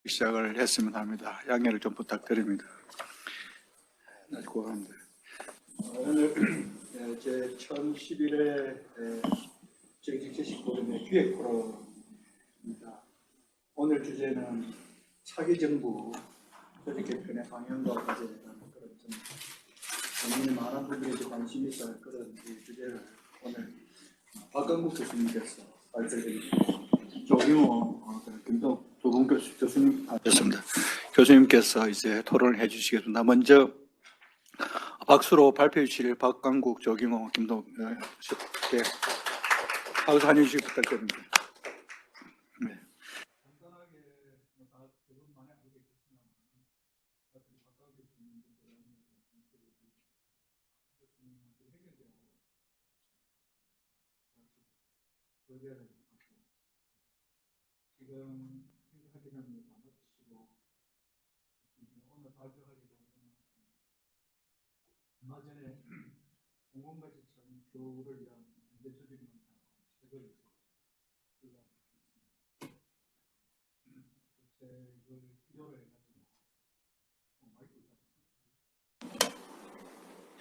시작을 했으면 합니다. 양해를 좀 부탁드립니다. 오늘 제 1011회 정직제식 포럼의 기획 포럼입니다. 오늘 주제는 차기 정부 조직 개편의 방향과 과제에 대한 그런 좀 국민의 많은 분들이 관심이 있어 할 그런 주제를 오늘 박강국 교수님께서 발표드립니다. 조경호 김동 조봉 교수님 됐습니다. 교수님께서 이제 토론을 해주시겠습니다. 먼저 박수로 발표해 주실 박강국, 조경호, 김동 네. 박수 한해 주시기 부탁드립니다. 네. 지금 생각하기는 마치고 오늘 발표하게 되는 얼마 전에 공공가치 창조를 위한 현대적인 책을 책을 필요로 해가지고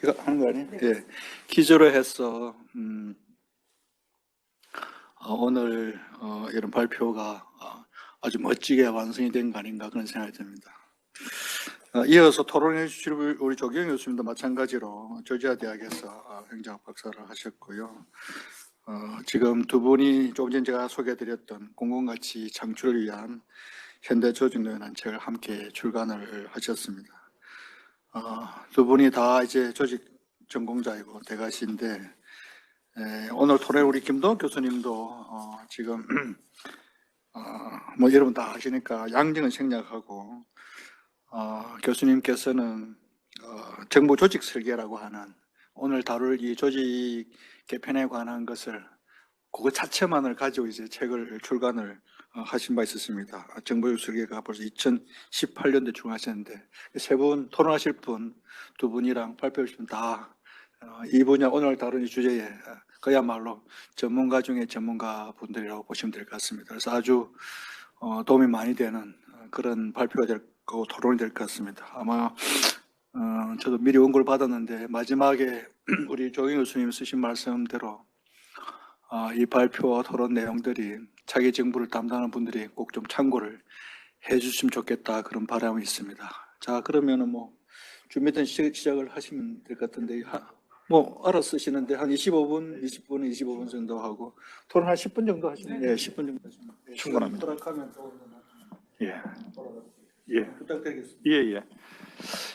이거 하는 거 아니에요? 네. 예, 기조로 해서 오늘 이런 발표가 아주 멋지게 완성이 된 거 아닌가 그런 생각이 듭니다. 이어서 토론해 주실 우리 조경 교수님도 마찬가지로 조지아 대학에서 행정학 박사를 하셨고요. 지금 두 분이 조금 전 제가 소개해드렸던 공공가치 창출을 위한 현대 조직노동이라는 책을 함께 출간을 하셨습니다. 두 분이 다 이제 조직 전공자이고 대가시인데 오늘 토론에 우리 김동 교수님도 지금 뭐 여러분 다 아시니까 양정은 생략하고 교수님께서는 정부 조직 설계라고 하는 오늘 다룰 이 조직 개편에 관한 것을 그거 자체만을 가지고 이제 책을 출간을 하신 바 있었습니다. 정부 조직 설계가 벌써 2018년도에 출간하셨는데 세 분 토론하실 분 두 분이랑 발표하실 분 다 이 분야 오늘 다룬 이 주제에 그야말로 전문가 중에 전문가 분들이라고 보시면 될 것 같습니다. 그래서 아주 도움이 많이 되는 그런 발표가 될 거고 토론이 될 것 같습니다. 아마 저도 미리 원고를 받았는데 마지막에 우리 조경 교수님 쓰신 말씀대로 이 발표와 토론 내용들이 자기 정부를 담당하는 분들이 꼭 좀 참고를 해 주시면 좋겠다 그런 바람이 있습니다. 자, 그러면은 뭐 준비된 시작을 하시면 될 것 같은데 뭐 알아 쓰시는데 한 25분, 20분, 25분 정도 하고 토론 한 10분 정도 하시면 예, 10분 정도 하시면 충분합니다. 예. 예. 부탁드리겠습니다. 예.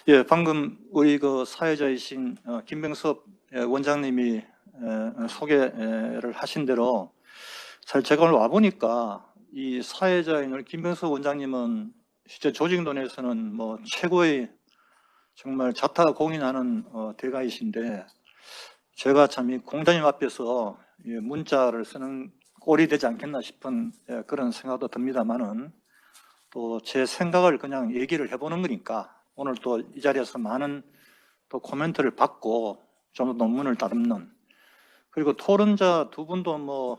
예, 방금 우리 그 사회자이신 김병섭 원장님이 소개를 하신 대로 사실 제가 오늘 와보니까 이 사회자인 우리 김병섭 원장님은 실제 조직론에서는 뭐 최고의 정말 자타공인하는 대가이신데 제가 참 이 공자님 앞에서 문자를 쓰는 꼴이 되지 않겠나 싶은 그런 생각도 듭니다만은 또 제 생각을 그냥 얘기를 해보는 거니까 오늘 또 이 자리에서 많은 또 코멘트를 받고 좀 더 논문을 다듬는 그리고 토론자 두 분도 뭐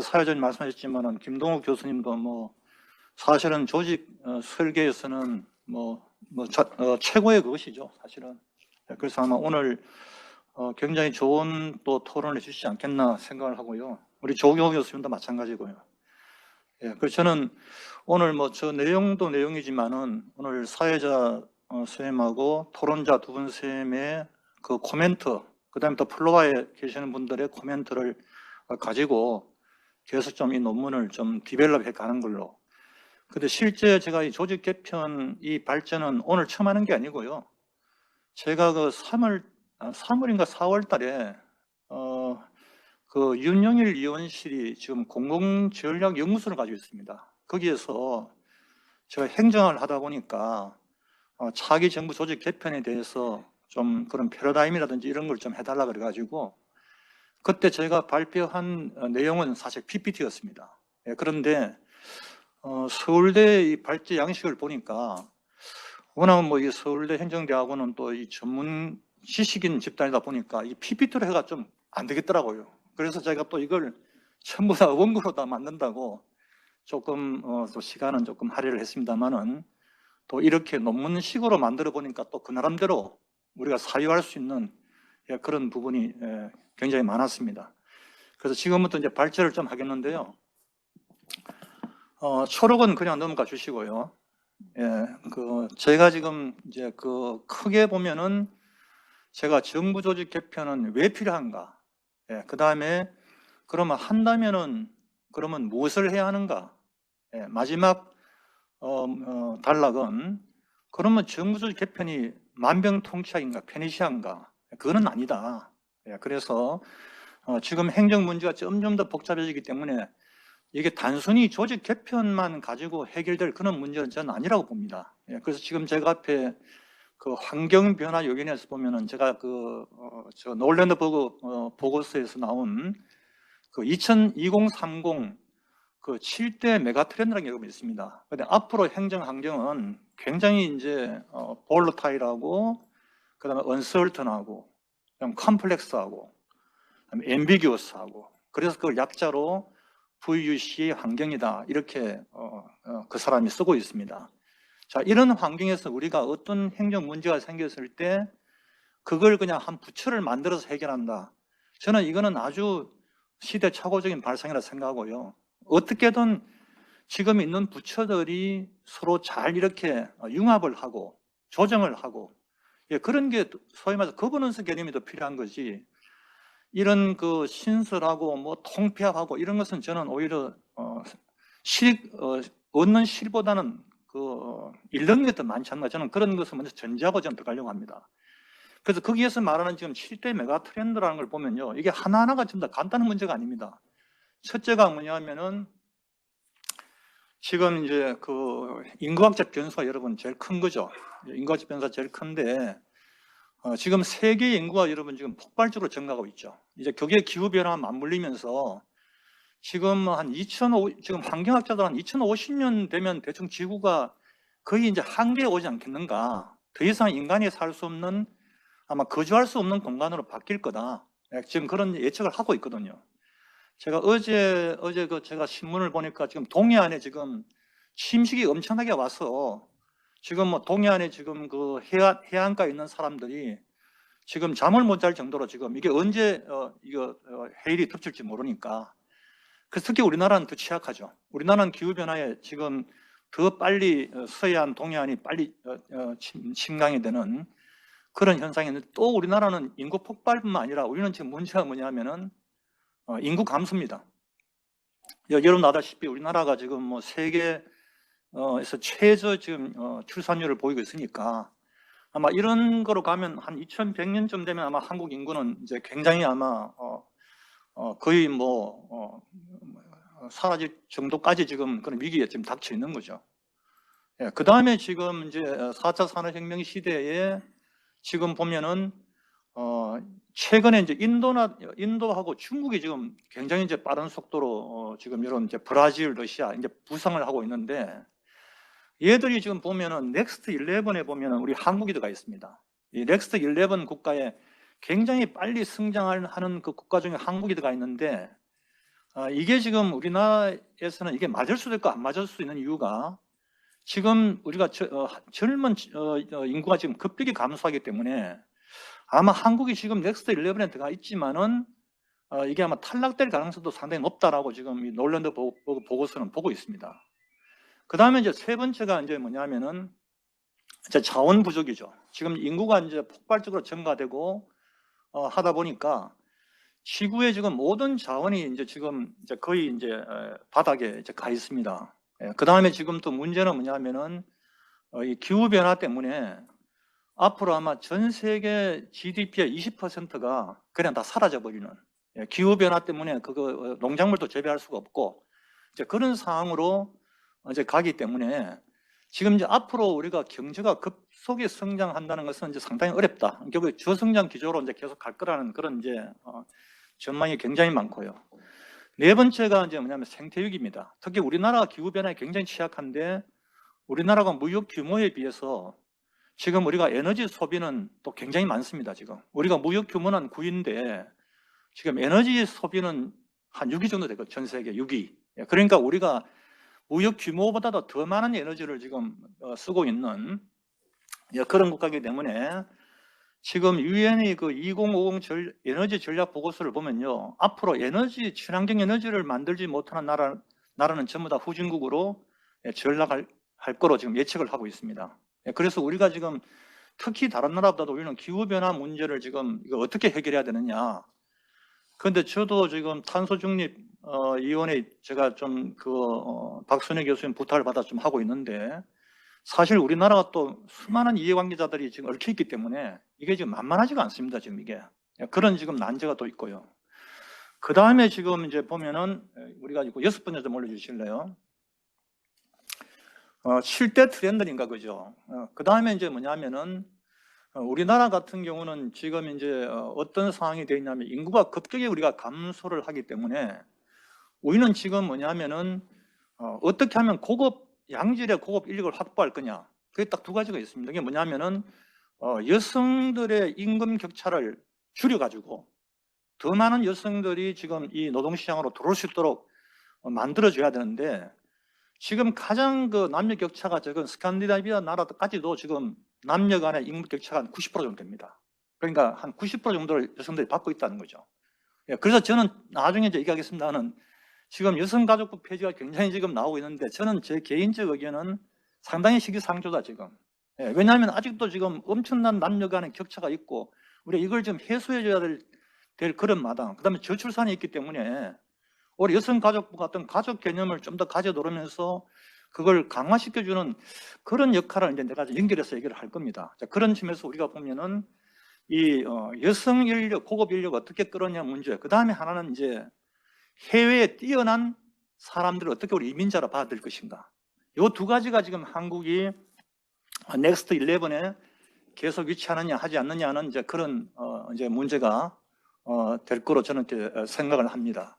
사회자님 말씀하셨지만은 김동욱 교수님도 뭐 사실은 조직 설계에서는 최고의 그것이죠 사실은. 그래서 아마 오늘 굉장히 좋은 또 토론을 해주시지 않겠나 생각을 하고요. 우리 조경호 교수님도 마찬가지고요. 예, 그래서 저는 오늘 뭐 저 내용도 내용이지만은 오늘 사회자 선생님하고 토론자 두 분 선생님의 그 코멘트, 그 다음에 또 플로어에 계시는 분들의 코멘트를 가지고 계속 좀 이 논문을 좀 디벨롭해 가는 걸로. 근데 실제 제가 이 조직 개편 이 발전은 오늘 처음 하는 게 아니고요. 제가 그 3월인가 4월 달에 그 윤영일 위원실이 지금 공공전략연구소를 가지고 있습니다. 거기에서 제가 행정을 하다 보니까 차기 정부 조직 개편에 대해서 좀 그런 패러다임이라든지 이런 걸 좀 해달라 그래가지고 그때 제가 발표한 내용은 사실 PPT였습니다. 그런데 서울대 이 발제 양식을 보니까 워낙 뭐 이 서울대 행정대학원은 또 이 전문 지식인 집단이다 보니까 이 PPT로 해가 좀 안 되겠더라고요. 그래서 제가 또 이걸 전부 다 원고로 다 만든다고 조금 또 시간은 조금 할애를 했습니다만은 또 이렇게 논문식으로 만들어 보니까 또 그 나름대로 우리가 사유할 수 있는 그런 부분이 굉장히 많았습니다. 그래서 지금부터 이제 발제를 좀 하겠는데요. 초록은 그냥 넘어가 주시고요. 제가 지금 이제 크게 보면은 제가 정부 조직 개편은 왜 필요한가? 그 다음에 그러면 한다면은 그러면 무엇을 해야 하는가? 마지막 단락은 그러면 정부 조직 개편이 만병통치약인가 페니시아인가? 그거는 아니다. 그래서 지금 행정 문제가 점점 더 복잡해지기 때문에 이게 단순히 조직 개편만 가지고 해결될 그런 문제는 저는 아니라고 봅니다. 그래서 지금 제가 앞에 환경 변화 요인에서 보면은 제가 저 놀랜드 보고서에서 나온 2030 7대 메가 트렌드라는 게 있습니다. 근데 앞으로 행정 환경은 굉장히 이제 볼러타일하고, 그다음에 언설턴하고, 그다음 컴플렉스하고, 그다음에 앰비기어스하고, 그래서 그걸 약자로 VUC의 환경이다 이렇게 그 사람이 쓰고 있습니다. 자, 이런 환경에서 우리가 어떤 행정 문제가 생겼을 때 그걸 그냥 한 부처를 만들어서 해결한다. 저는 이거는 아주 시대착오적인 발상이라 생각하고요. 어떻게든 지금 있는 부처들이 서로 잘 이렇게 융합을 하고 조정을 하고, 그런 게 소위 말해서 거버넌스 개념이 더 필요한 거지, 이런 신설하고 뭐 통폐합하고 이런 것은 저는 오히려 얻는 실보다는 잃는 게 더 많지 않나, 저는 그런 것을 먼저 전제하고 저는 들어가려고 합니다. 그래서 거기에서 말하는 지금 7대 메가 트렌드라는 걸 보면요, 이게 하나하나가 전부 다 간단한 문제가 아닙니다. 첫째가 뭐냐면은 지금 이제 인구학적 변수가 여러분 제일 큰 거죠. 인구학적 변수가 제일 큰데 지금 세계 인구가 여러분 지금 폭발적으로 증가하고 있죠. 이제 거기에 기후 변화가 맞물리면서 지금 지금 환경학자들 한 2050년 되면 대충 지구가 거의 이제 한계에 오지 않겠는가. 더 이상 인간이 살 수 없는, 아마 거주할 수 없는 공간으로 바뀔 거다. 지금 그런 예측을 하고 있거든요. 제가 어제 제가 신문을 보니까 지금 동해안에 지금 침식이 엄청나게 와서 지금 뭐 동해안에 지금 해안가에 있는 사람들이 지금 잠을 못 잘 정도로 지금 이게 언제 해일이 덮칠지 모르니까. 그래서 특히 우리나라는 더 취약하죠. 우리나라는 기후변화에 지금 더 빨리 서해안, 동해안이 빨리 침강이 되는 그런 현상이 있는데, 또 우리나라는 인구 폭발뿐만 아니라 우리는 지금 문제가 뭐냐면은 인구 감소입니다. 여러분 아다시피 우리나라가 지금 뭐 세계에서 최저 지금 출산율을 보이고 있으니까 아마 이런 거로 가면 한 2100년쯤 되면 아마 한국 인구는 이제 굉장히 아마 거의 사라질 정도까지 지금 그런 위기에 지금 닥쳐 있는 거죠. 그 다음에 지금 이제 4차 산업혁명 시대에 지금 보면은 최근에 이제 인도하고 중국이 지금 굉장히 이제 빠른 속도로 지금 이런 이제 브라질, 러시아 이제 부상을 하고 있는데, 얘들이 지금 보면은 넥스트 11에 보면은 우리 한국이 들어가 있습니다. 이 넥스트 11 국가에 굉장히 빨리 성장하는 그 국가 중에 한국이 들어가 있는데, 이게 지금 우리나라에서는 이게 맞을 수도 있고 안 맞을 수 있는 이유가, 지금 우리가 젊은 인구가 지금 급격히 감소하기 때문에 아마 한국이 지금 넥스트 11에 들어가 있지만은 이게 아마 탈락될 가능성도 상당히 높다라고 지금 이 놀랜드 보고서는 보고 있습니다. 그 다음에 이제 세 번째가 이제 뭐냐면은 이제 자원 부족이죠. 지금 인구가 이제 폭발적으로 증가되고 하다 보니까 지구의 지금 모든 자원이 이제 지금 이제 거의 이제 바닥에 이제 가 있습니다. 그 다음에 지금 또 문제는 뭐냐면은 이 기후 변화 때문에 앞으로 아마 전 세계 GDP의 20%가 그냥 다 사라져 버리는, 기후 변화 때문에 농작물도 재배할 수가 없고 이제 그런 상황으로 이제 가기 때문에 지금 이제 앞으로 우리가 경제가 급속히 성장한다는 것은 이제 상당히 어렵다. 결국 저성장 기조로 이제 계속 갈 거라는 그런 이제 전망이 굉장히 많고요. 네 번째가 이제 뭐냐면 생태위기입니다. 특히 우리나라가 기후 변화에 굉장히 취약한데, 우리나라가 무역 규모에 비해서 지금 우리가 에너지 소비는 또 굉장히 많습니다. 지금 우리가 무역 규모는 9위인데 지금 에너지 소비는 한 6위 정도 되고, 전 세계 6위. 그러니까 우리가 무역 규모보다도 더 많은 에너지를 지금 쓰고 있는 그런 국가이기 때문에 지금 유엔의 그 2050 에너지 전략 보고서를 보면요, 앞으로 친환경 에너지를 만들지 못하는 나라는 전부 다 후진국으로 전락할 거로 지금 예측을 하고 있습니다. 그래서 우리가 지금 특히 다른 나라보다도 우리는 기후변화 문제를 지금 이거 어떻게 해결해야 되느냐. 그런데 저도 지금 탄소중립위원회 제가 좀 박순혜 교수님 부탁을 받아 좀 하고 있는데, 사실 우리나라가 또 수많은 이해관계자들이 지금 얽혀 있기 때문에 이게 지금 만만하지가 않습니다. 지금 이게 그런 지금 난제가 또 있고요. 그 다음에 지금 이제 보면은 우리가 이거 6번째 좀 올려주실래요? 7대 트렌드인가 그죠? 그 다음에 이제 뭐냐면은 우리나라 같은 경우는 지금 이제 어떤 상황이 되어 있냐면 인구가 급격히 우리가 감소를 하기 때문에 우리는 지금 뭐냐면은 어떻게 하면 양질의 고급 인력을 확보할 거냐. 그게 딱 두 가지가 있습니다. 이게 뭐냐면은 여성들의 임금 격차를 줄여가지고 더 많은 여성들이 지금 이 노동시장으로 들어올 수 있도록 만들어줘야 되는데, 지금 가장 남녀 격차가 적은 스칸디나비아 나라까지도 지금 남녀 간의 임금 격차가 한 90% 정도 됩니다. 그러니까 한 90% 정도를 여성들이 받고 있다는 거죠. 그래서 저는 나중에 이제 얘기하겠습니다는, 지금 여성가족부 폐지가 굉장히 지금 나오고 있는데 저는 제 개인적 의견은 상당히 시기상조다 지금. 왜냐하면 아직도 지금 엄청난 남녀 간의 격차가 있고 우리가 이걸 좀 해소해줘야 될 그런 마당, 그 다음에 저출산이 있기 때문에 우리 여성가족부 같은 가족 개념을 좀 더 가져놓으면서 그걸 강화시켜주는 그런 역할을 이제 내가 연결해서 얘기를 할 겁니다. 자, 그런 점에서 우리가 보면은 이 여성 인력, 고급 인력 어떻게 끌어냐 문제, 그 다음에 하나는 이제 해외에 뛰어난 사람들을 어떻게 우리 이민자로 받아들일 것인가. 이 두 가지가 지금 한국이 넥스트 11에 계속 위치하느냐 하지 않느냐는 이제 그런 이제 문제가 될 거로 저는 생각을 합니다.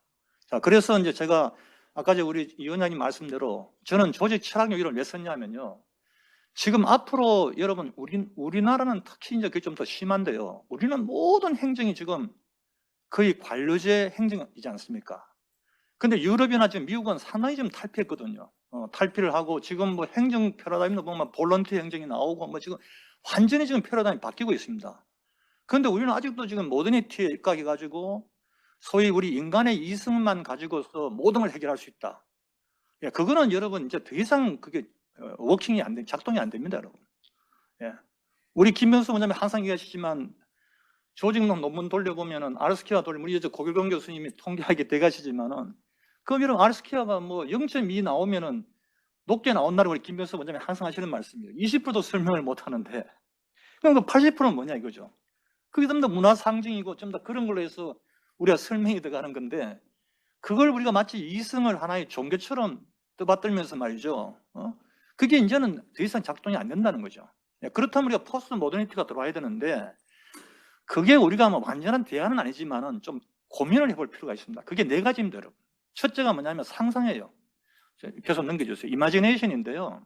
자, 그래서 이제 제가 아까 우리 이 위원장님 말씀대로 저는 조직 철학 여기를 왜 썼냐면요. 지금 앞으로 여러분 우리나라는 특히 이제 그게 좀 더 심한데요. 우리는 모든 행정이 지금 거의 관료제 행정이지 않습니까? 근데 유럽이나 지금 미국은 상당히 좀 탈피했거든요. 탈피를 하고 지금 뭐 행정 패러다임도 보면 볼런티 행정이 나오고 뭐 지금 완전히 지금 패러다임이 바뀌고 있습니다. 그런데 우리는 아직도 지금 모더니티에 입각해가지고 소위 우리 인간의 이성만 가지고서 모든 걸 해결할 수 있다. 그거는 여러분 이제 더 이상 그게 워킹이 안 돼, 작동이 안 됩니다, 여러분. 우리 김명수 원장님 항상 얘기하시지만 조직론 논문 돌려보면은 아르스키아 돌리면 우리 고길동 교수님이 통계하게 돼가시지만은 그럼 여러분 아르스키아가 뭐 0.2 나오면은 높게 나온다고 우리 김명수 원장님이 항상 하시는 말씀이에요. 20%도 설명을 못 하는데 그럼 그 80%는 뭐냐 이거죠. 그게 좀 더 문화 상징이고 좀 더 그런 걸로 해서 우리가 설명이 들어가는 건데 그걸 우리가 마치 이성을 하나의 종교처럼 떠받들면서 말이죠. 그게 이제는 더 이상 작동이 안 된다는 거죠. 그렇다면 우리가 포스트 모더니티가 들어와야 되는데 그게 우리가 뭐 완전한 대안은 아니지만은 좀 고민을 해볼 필요가 있습니다. 그게 네 가지입니다, 여러분. 첫째가 뭐냐면 상상이에요. 계속 넘겨주세요. 이마지네이션인데요.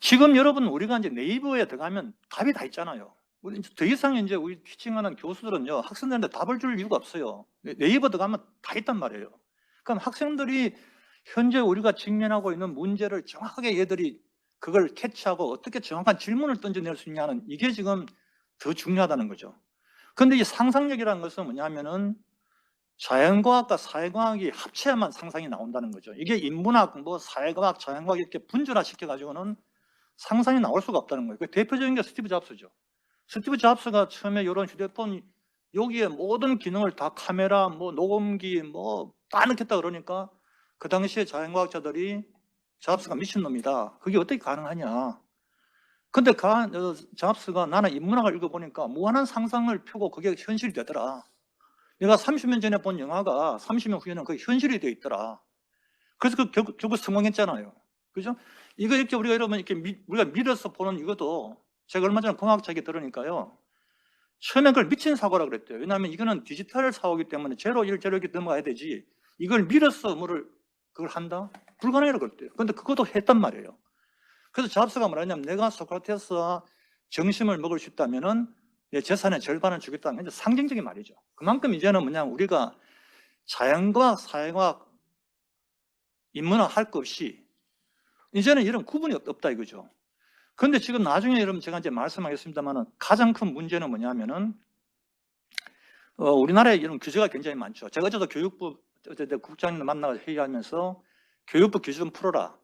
지금 여러분 우리가 이제 네이버에 들어가면 답이 다 있잖아요. 우리 더 이상 이제 우리 티칭하는 교수들은요, 학생들한테 답을 줄 이유가 없어요. 네이버 들어가면 다 있단 말이에요. 그럼 학생들이 현재 우리가 직면하고 있는 문제를 정확하게 얘들이 그걸 캐치하고 어떻게 정확한 질문을 던져낼 수 있냐는 이게 지금 더 중요하다는 거죠. 그런데 이 상상력이라는 것은 뭐냐면은 자연과학과 사회과학이 합쳐야만 상상이 나온다는 거죠. 이게 인문학, 뭐 사회과학, 자연과학 이렇게 분절화 시켜가지고는 상상이 나올 수가 없다는 거예요. 그 대표적인 게 스티브 잡스죠. 스티브 잡스가 처음에 이런 휴대폰 여기에 모든 기능을 다 카메라, 뭐 녹음기, 뭐 다 넣겠다 그러니까 그 당시에 자연과학자들이 잡스가 미친놈이다. 그게 어떻게 가능하냐. 근데 잡스가 나는 인문학을 읽어보니까 무한한 상상을 펴고 그게 현실이 되더라. 내가 30년 전에 본 영화가 30년 후에는 그게 현실이 되어 있더라. 그래서 결국 성공했잖아요. 그죠? 이거 이렇게 우리가 여러분 이렇게 우리가 밀어서 보는 이것도 제가 얼마 전에 공학책에 들으니까요. 처음에 그걸 미친 사고라 그랬대요. 왜냐하면 이거는 디지털 사고이기 때문에 제로 1, 제로 2 넘어가야 되지. 이걸 밀어서 그걸 한다? 불가능이라고 그랬대요. 근데 그것도 했단 말이에요. 그래서 잡스가 뭐라냐면 내가 소크라테스와 정심을 먹을 수 있다면은 내 재산의 절반을 주겠다는 게 상징적인 말이죠. 그만큼 이제는 뭐냐 우리가 자연과학, 사회과학 인문화 할 것 없이 이제는 이런 구분이 없다 이거죠. 그런데 지금 나중에 여러분 제가 이제 말씀하겠습니다만은 가장 큰 문제는 뭐냐면은 우리나라에 이런 규제가 굉장히 많죠. 제가 어제도 교육부 국장님을 만나서 회의하면서 교육부 규제 좀 풀어라.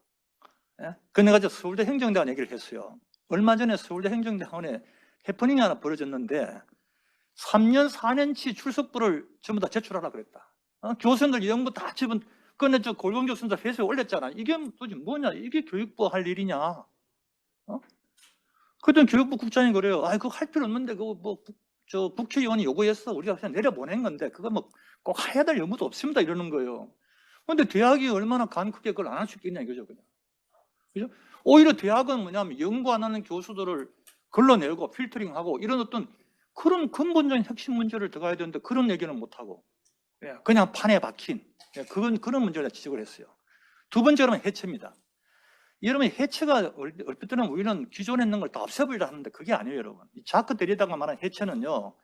예? 그 내가 이제 서울대 행정대학원 얘기를 했어요. 얼마 전에 서울대 행정대학원에 해프닝이 하나 벌어졌는데 3년, 4년치 출석부를 전부 다 제출하라 그랬다. 교수님들 연구 다 집은 근데 저 골공 교수님들 회수에 올렸잖아. 이게 도대체 뭐냐? 이게 교육부 할 일이냐? 그때 교육부 국장이 그래요. 아, 그거 할 필요 없는데 그거 뭐 저 국회의원이 요구했어. 우리가 그냥 내려보낸 건데 그거 뭐 꼭 해야 될 의무도 없습니다. 이러는 거예요. 근데 대학이 얼마나 간 크게 그걸 안 할 수 있겠냐 이거죠, 그냥. 그죠? 오히려 대학은 뭐냐면 연구 안 하는 교수들을 걸러내고 필터링하고 이런 어떤 그런 근본적인 핵심 문제를 들어가야 되는데 그런 얘기는 못하고 그냥 판에 박힌 그런 문제를 지적을 했어요. 두 번째로는 해체입니다. 여러분 해체가 얼핏 들으면 우리는 기존에 있는 걸 다 없애버리려 하는데 그게 아니에요, 여러분. 이 자크 데리다가 말한 해체는요,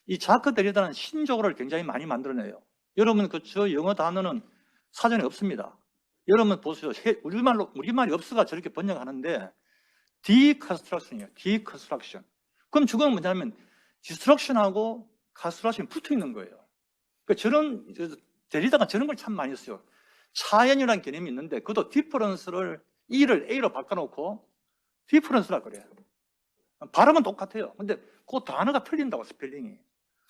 이 자크 데리다는 신조어를 굉장히 많이 만들어내요. 여러분 저 영어 단어는 사전에 없습니다. 여러분 보세요. 우리말이 없어가 저렇게 번역하는데 deconstruction이에요. deconstruction. 그럼 저건 뭐냐면 destruction하고 construction이 붙어 있는 거예요. 그러니까 저런 데리다가 저런 걸 참 많이 써요. 차연이라는 개념이 있는데 그것도 difference를 E를 A로 바꿔놓고 difference라 그래요. 발음은 똑같아요. 근데 그 단어가 틀린다고 스펠링이.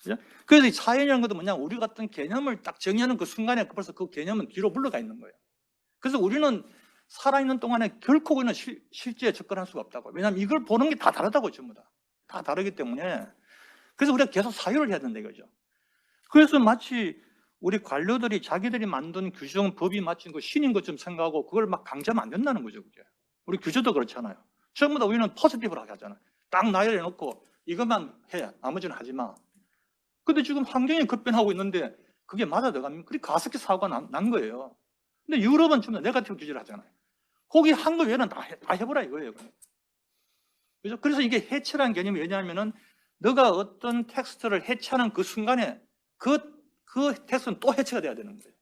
그죠? 그래서 이 차연이라는 것도 뭐냐 우리 같은 개념을 딱 정의하는 그 순간에 벌써 그 개념은 뒤로 물러가 있는 거예요. 그래서 우리는 살아있는 동안에 결코 우리는 실제에 접근할 수가 없다고. 왜냐하면 이걸 보는 게 다 다르다고 전부 다. 다 다르기 때문에 그래서 우리가 계속 사유를 해야 된다 이거죠. 그래서 마치 우리 관료들이 자기들이 만든 규정, 법이 마치 그 신인 것처럼 생각하고 그걸 막 강제하면 안 된다는 거죠. 그게. 우리 규제도 그렇잖아요. 전부 다 우리는 포지티브로 하잖아요. 딱 나열해놓고 이것만 해. 나머지는 하지 마. 근데 지금 환경이 급변하고 있는데 그게 맞아 들어가면 그게 가습기 사고가 난 거예요. 근데 유럽은 전부 다 네거티브 규제를 하잖아요. 거기 한 거 외에는 다 해보라 이거예요. 그죠? 그래서 이게 해체라는 개념이 왜냐하면은 너가 어떤 텍스트를 해체하는 그 순간에 그 텍스트는 또 해체가 돼야 되는 거예요.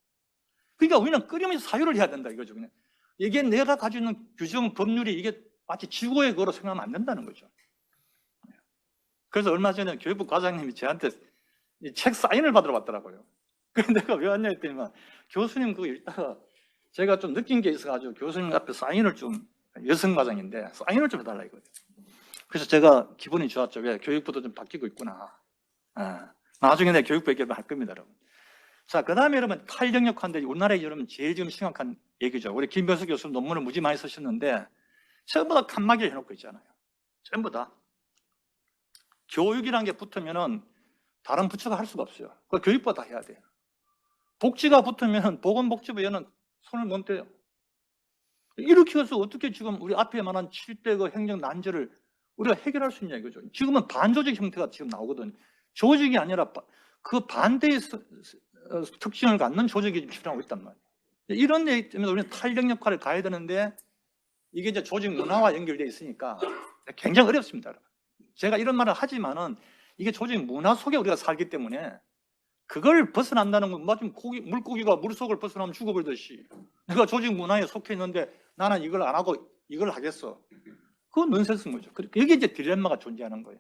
그러니까 우리는 끊임없이 사유를 해야 된다 이거죠. 그냥. 이게 내가 가지고 있는 규정, 법률이 이게 마치 지구의 거로 생각하면 안 된다는 거죠. 그래서 얼마 전에 교육부 과장님이 저한테 이 책 사인을 받으러 왔더라고요. 그래서 내가 왜 왔냐 했더니 교수님 그거 읽다가 제가 좀 느낀 게 있어가지고 교수님 앞에 사인을 좀 여성 과장인데 사인을 좀 해달라 이거예요. 그래서 제가 기분이 좋았죠. 왜 교육부도 좀 바뀌고 있구나. 나중에 내가 교육부 얘기를 할 겁니다, 여러분. 자, 그 다음에 여러분 탈영역화인데 우리나라에 여러분 제일 지금 심각한 얘기죠. 우리 김병석 교수 논문을 무지 많이 쓰셨는데 전부 다 칸막이를 해놓고 있잖아요. 전부 다. 교육이라는 게 붙으면은 다른 부처가 할 수가 없어요. 그걸 교육부가 다 해야 돼요. 복지가 붙으면 보건복지부 얘는 손을 못 대요. 이렇게 해서 어떻게 지금 우리 앞에 말한 700억 행정 난제를 우리가 해결할 수 있냐 이거죠. 지금은 반조직 형태가 지금 나오거든. 조직이 아니라 그 반대의 특징을 갖는 조직이 출현하고 있단 말이에요. 이런 얘기 때문에 우리는 탄력 역할을 가야 되는데 이게 이제 조직 문화와 연결되어 있으니까 굉장히 어렵습니다. 여러분. 제가 이런 말을 하지만은 이게 조직 문화 속에 우리가 살기 때문에 그걸 벗어난다는 건 마치 물고기가 물속을 벗어나면 죽어버리듯이 내가 조직 문화에 속해 있는데 나는 이걸 안 하고 이걸 하겠어. 그건 넌센스인 거죠. 여기 이제 딜레마가 존재하는 거예요.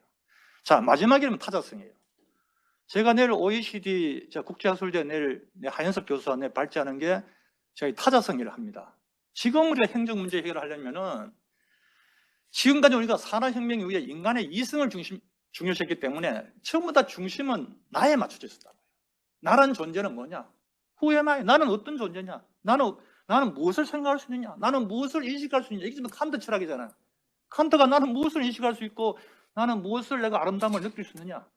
자, 마지막에는 타자성이에요. 제가 내일 OECD 국제학술대 내일 하현석 교수와 내일 발제하는 게 저희 타자성이를 합니다. 지금 우리가 행정 문제 해결하려면은 지금까지 우리가 산업혁명 이후에 인간의 이성을 중요시했기 때문에 처음부터 다 중심은 나에 맞춰져 있었다. 나라는 존재는 뭐냐? Who am I? 나는 어떤 존재냐? 나는 무엇을 생각할 수 있느냐? 나는 무엇을 인식할 수 있느냐? 이게 지금 칸트 철학이잖아요. 칸트가 나는 무엇을 인식할 수 있고 나는 무엇을 내가 아름다움을 느낄 수 있느냐?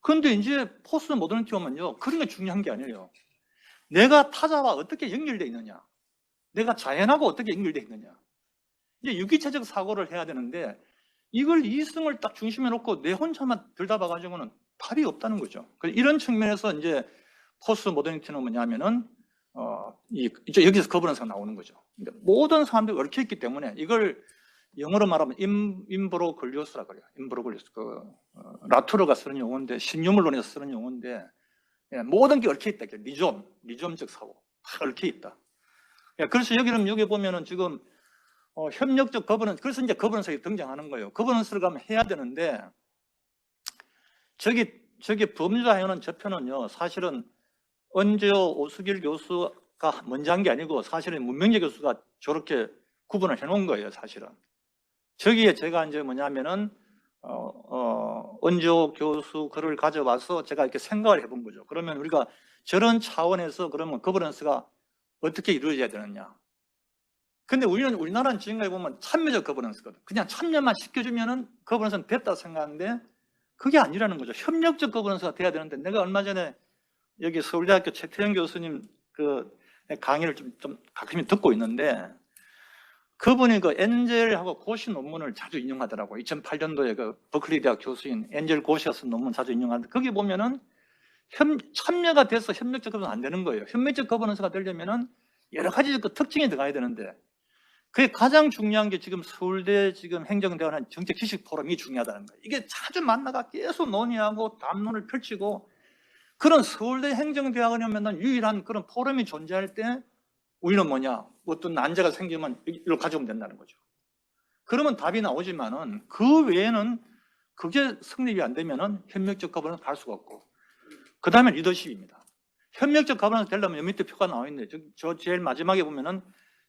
그런데 이제 포스트 모더니티 오면요. 그런 게 중요한 게 아니에요. 내가 타자와 어떻게 연결되어 있느냐? 내가 자연하고 어떻게 연결되어 있느냐? 이제 유기체적 사고를 해야 되는데 이걸 이성을 딱 중심에 놓고 내 혼자만 들다봐가지고는 답이 없다는 거죠. 이런 측면에서 이제 포스트 모더니티는 뭐냐면은 이제 여기서 거부론사가 나오는 거죠. 그러니까 모든 사람들이 얽혀있기 때문에 이걸 영어로 말하면 임브로글리오스라 그래요. 임브로글리오스. 라투르가 쓰는 용어인데 신유물론에서 쓰는 용어인데 모든 게 얽혀있다. 리좀적 사고 다 얽혀있다. 예, 그래서 여기 보면은 지금 협력적 거버넌스, 그래서 이제 거버넌스가 등장하는 거예요. 거버넌스를 가면 해야 되는데 저기 범죄하여는 저편은요, 사실은 은재호 오수길 교수가 먼저 한 게 아니고 사실은 문명재 교수가 저렇게 구분을 해놓은 거예요, 사실은. 저기에 제가 이제 뭐냐면은 은재호 교수 글을 가져와서 제가 이렇게 생각을 해본 거죠. 그러면 우리가 저런 차원에서 그러면 거버넌스가 어떻게 이루어져야 되느냐. 근데 우리나라는 지금까지 보면 참여적 거버넌스거든. 그냥 참여만 시켜주면은 거버넌스는 됐다 생각하는데 그게 아니라는 거죠. 협력적 거버넌스가 돼야 되는데, 내가 얼마 전에 여기 서울대학교 최태영 교수님 그 강의를 좀 가끔씩 듣고 있는데, 그분이 그 엔젤하고 고시 논문을 자주 인용하더라고요. 2008년도에 그 버클리 대학 교수인 엔젤 고시가 쓴 논문 자주 인용하는데, 거기 보면은 참여가 돼서 협력적 거버넌스가 안 되는 거예요. 협력적 거버넌스가 되려면은 여러 가지 그 특징이 들어가야 되는데, 그게 가장 중요한 게 지금 서울대 지금 행정대학원 정책 지식 포럼이 중요하다는 거예요. 이게 자주 만나가 계속 논의하고 담론을 펼치고, 그런 서울대 행정대학원이면 유일한 그런 포럼이 존재할 때 우리는 뭐냐, 어떤 난제가 생기면 이걸 가져오면 된다는 거죠. 그러면 답이 나오지만은 그 외에는 그게 성립이 안 되면은 협력적 거버넌스 갈 수가 없고, 그 다음에 리더십입니다. 협력적 거버넌스 되려면 여 밑에 표가 나와 있네요. 저 제일 마지막에 보면은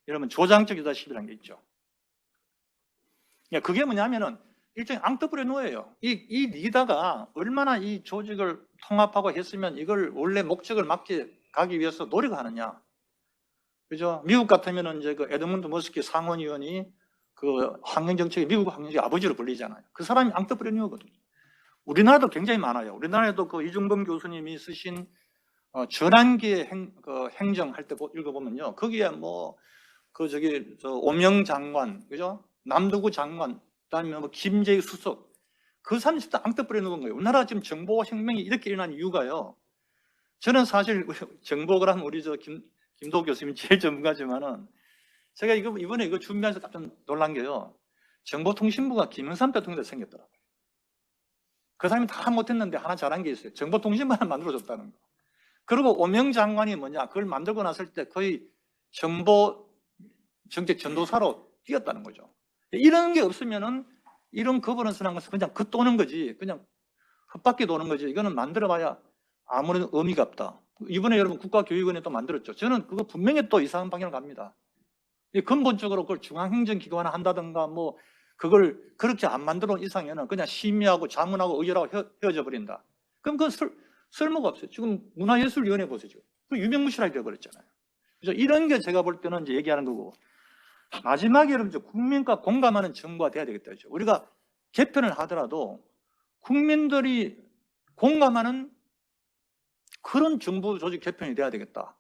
여러분 조장적 리더십이라는 게 있죠. 그게 뭐냐면은 일종의 앙트프레너예요. 이 리더가 얼마나 이 조직을 통합하고 했으면 이걸 원래 목적을 맞게 가기 위해서 노력하느냐. 그죠? 미국 같으면은 이제 그 에드문드 머스키 상원의원이 그 환경정책의 미국 환경정책 아버지로 불리잖아요. 그 사람이 앙트프레너거든요. 우리나라도 굉장히 많아요. 우리나라에도 그 이중범 교수님이 쓰신 전환기의 행정할 때 읽어보면요. 거기에 뭐 오명 장관, 그죠? 남도구 장관, 그다음에 뭐 김재희 수석, 그 사람이 진짜 앙트프레너인 거예요. 우리나라 지금 정보 혁명이 이렇게 일어난 이유가요. 저는 사실 정보를 하면 우리 김도 교수님이 제일 전문가지만은, 제가 이번에 이거 준비하면서 깜짝 놀란 게요. 정보통신부가 김영삼 대통령 때 생겼더라고요. 그 사람이 다 못했는데 하나 잘한 게 있어요. 정보통신부 하나 만들어줬다는 거. 그리고 오명 장관이 뭐냐, 그걸 만들고 났을 때 거의 정보 정책 전도사로 뛰었다는 거죠. 이런 게 없으면은 이런 거버넌스라는 것은 그냥 도는 거지, 그냥 헛바퀴 도는 거지. 이거는 만들어봐야 아무런 의미가 없다. 이번에 여러분 국가교육원에 또 만들었죠. 저는 그거 분명히 또 이상한 방향을 갑니다. 근본적으로 그걸 중앙행정기관화 한다든가 뭐 그걸 그렇게 안 만들어 놓은 이상에는 그냥 심의하고 자문하고 의결하고 헤어져 버린다. 그럼 그건 쓸모가 없어요. 지금 문화예술위원회 보세요. 그 유명무실하게 되어버렸잖아요. 그래서 이런 게 제가 볼 때는 이제 얘기하는 거고, 마지막에 여러분 국민과 공감하는 정부가 돼야 되겠다. 그렇죠? 우리가 개편을 하더라도 국민들이 공감하는 그런 정부 조직 개편이 돼야 되겠다.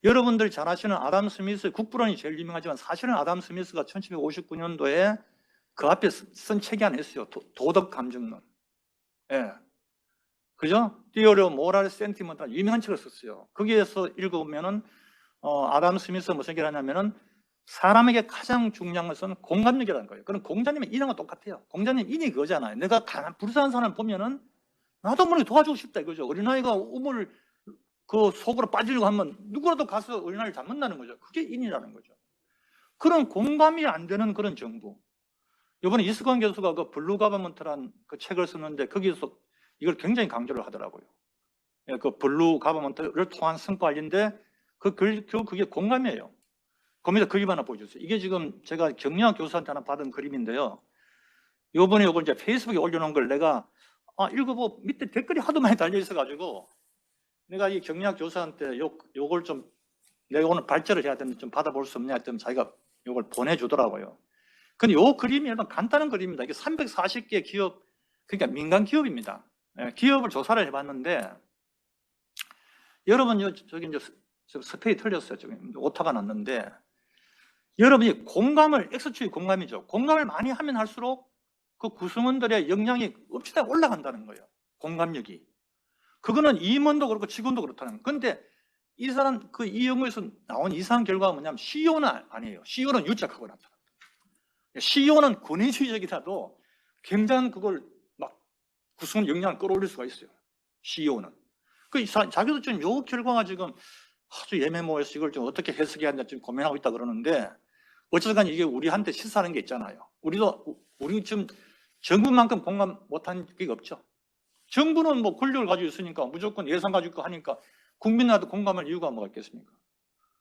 여러분들 잘 아시는 아담 스미스, 국부론이 제일 유명하지만 사실은 아담 스미스가 1759년도에 그 앞에 쓴 책이 하나 있어요. 도덕 감정론. 예. 그죠? Theory of Moral Sentiment, 유명한 책을 썼어요. 거기에서 읽어보면은 아담 스미스가 무슨 얘기를 하냐면은 사람에게 가장 중요한 것은 공감력이라는 거예요. 그럼 공자님의 인하고 똑같아요. 공자님 인이 그거잖아요. 내가 불쌍한 사람을 보면은 나도 모르게 도와주고 싶다 이거죠. 어린아이가 우물 그 속으로 빠지려고 하면 누구라도 가서 어린아이를 잡는다는 거죠. 그게 인이라는 거죠. 그런 공감이 안 되는 그런 정부. 이번에 이수관 교수가 그 블루 가버먼트라는 그 책을 썼는데 거기서 이걸 굉장히 강조를 하더라고요. 예, 그 블루 가버먼트를 통한 성과인데 그게 공감이에요. 거기다 그림 하나 보여주세요. 이게 지금 제가 경영학 교수한테 하나 받은 그림인데요. 요번에 이걸 이제 페이스북에 올려놓은 걸 내가 읽어보고 밑에 댓글이 하도 많이 달려 있어가지고 내가 이 경영학 교수한테 요걸 좀 내가 오늘 발제를 해야 되는데 좀 받아볼 수 없냐 했더니 자기가 요걸 보내주더라고요. 근데 요 그림이 일단 간단한 그림입니다. 이게 340개 기업, 그러니까 민간 기업입니다. 예, 기업을 조사를 해봤는데 여러분 저기 이제 스페이 틀렸어요. 저기 오타가 났는데 여러분이 공감을 X축이 공감이죠. 공감을 많이 하면 할수록 그 구성원들의 역량이 업체에 올라간다는 거예요. 공감력이. 그거는 임원도 그렇고 직원도 그렇다는 거예요. 그런데 이 연구에서 나온 이상한 결과가 뭐냐면 CEO는 아니에요. CEO는 유착하고 나타납니다. CEO는 권위주의적이라도 굉장한 그걸 막 구성원 역량을 끌어올릴 수가 있어요. CEO는. 자기도 지금 요 결과가 지금 아주 예매모호해서 이걸 좀 어떻게 해석해야 하는지 지금 고민하고 있다 그러는데, 어쨌든 이게 우리한테 시사하는 게 있잖아요. 우리 지금 정부만큼 공감 못한 게 없죠. 정부는 뭐 권력을 가지고 있으니까 무조건 예산 가지고 있고 하니까 국민한테 공감할 이유가 뭐가 있겠습니까?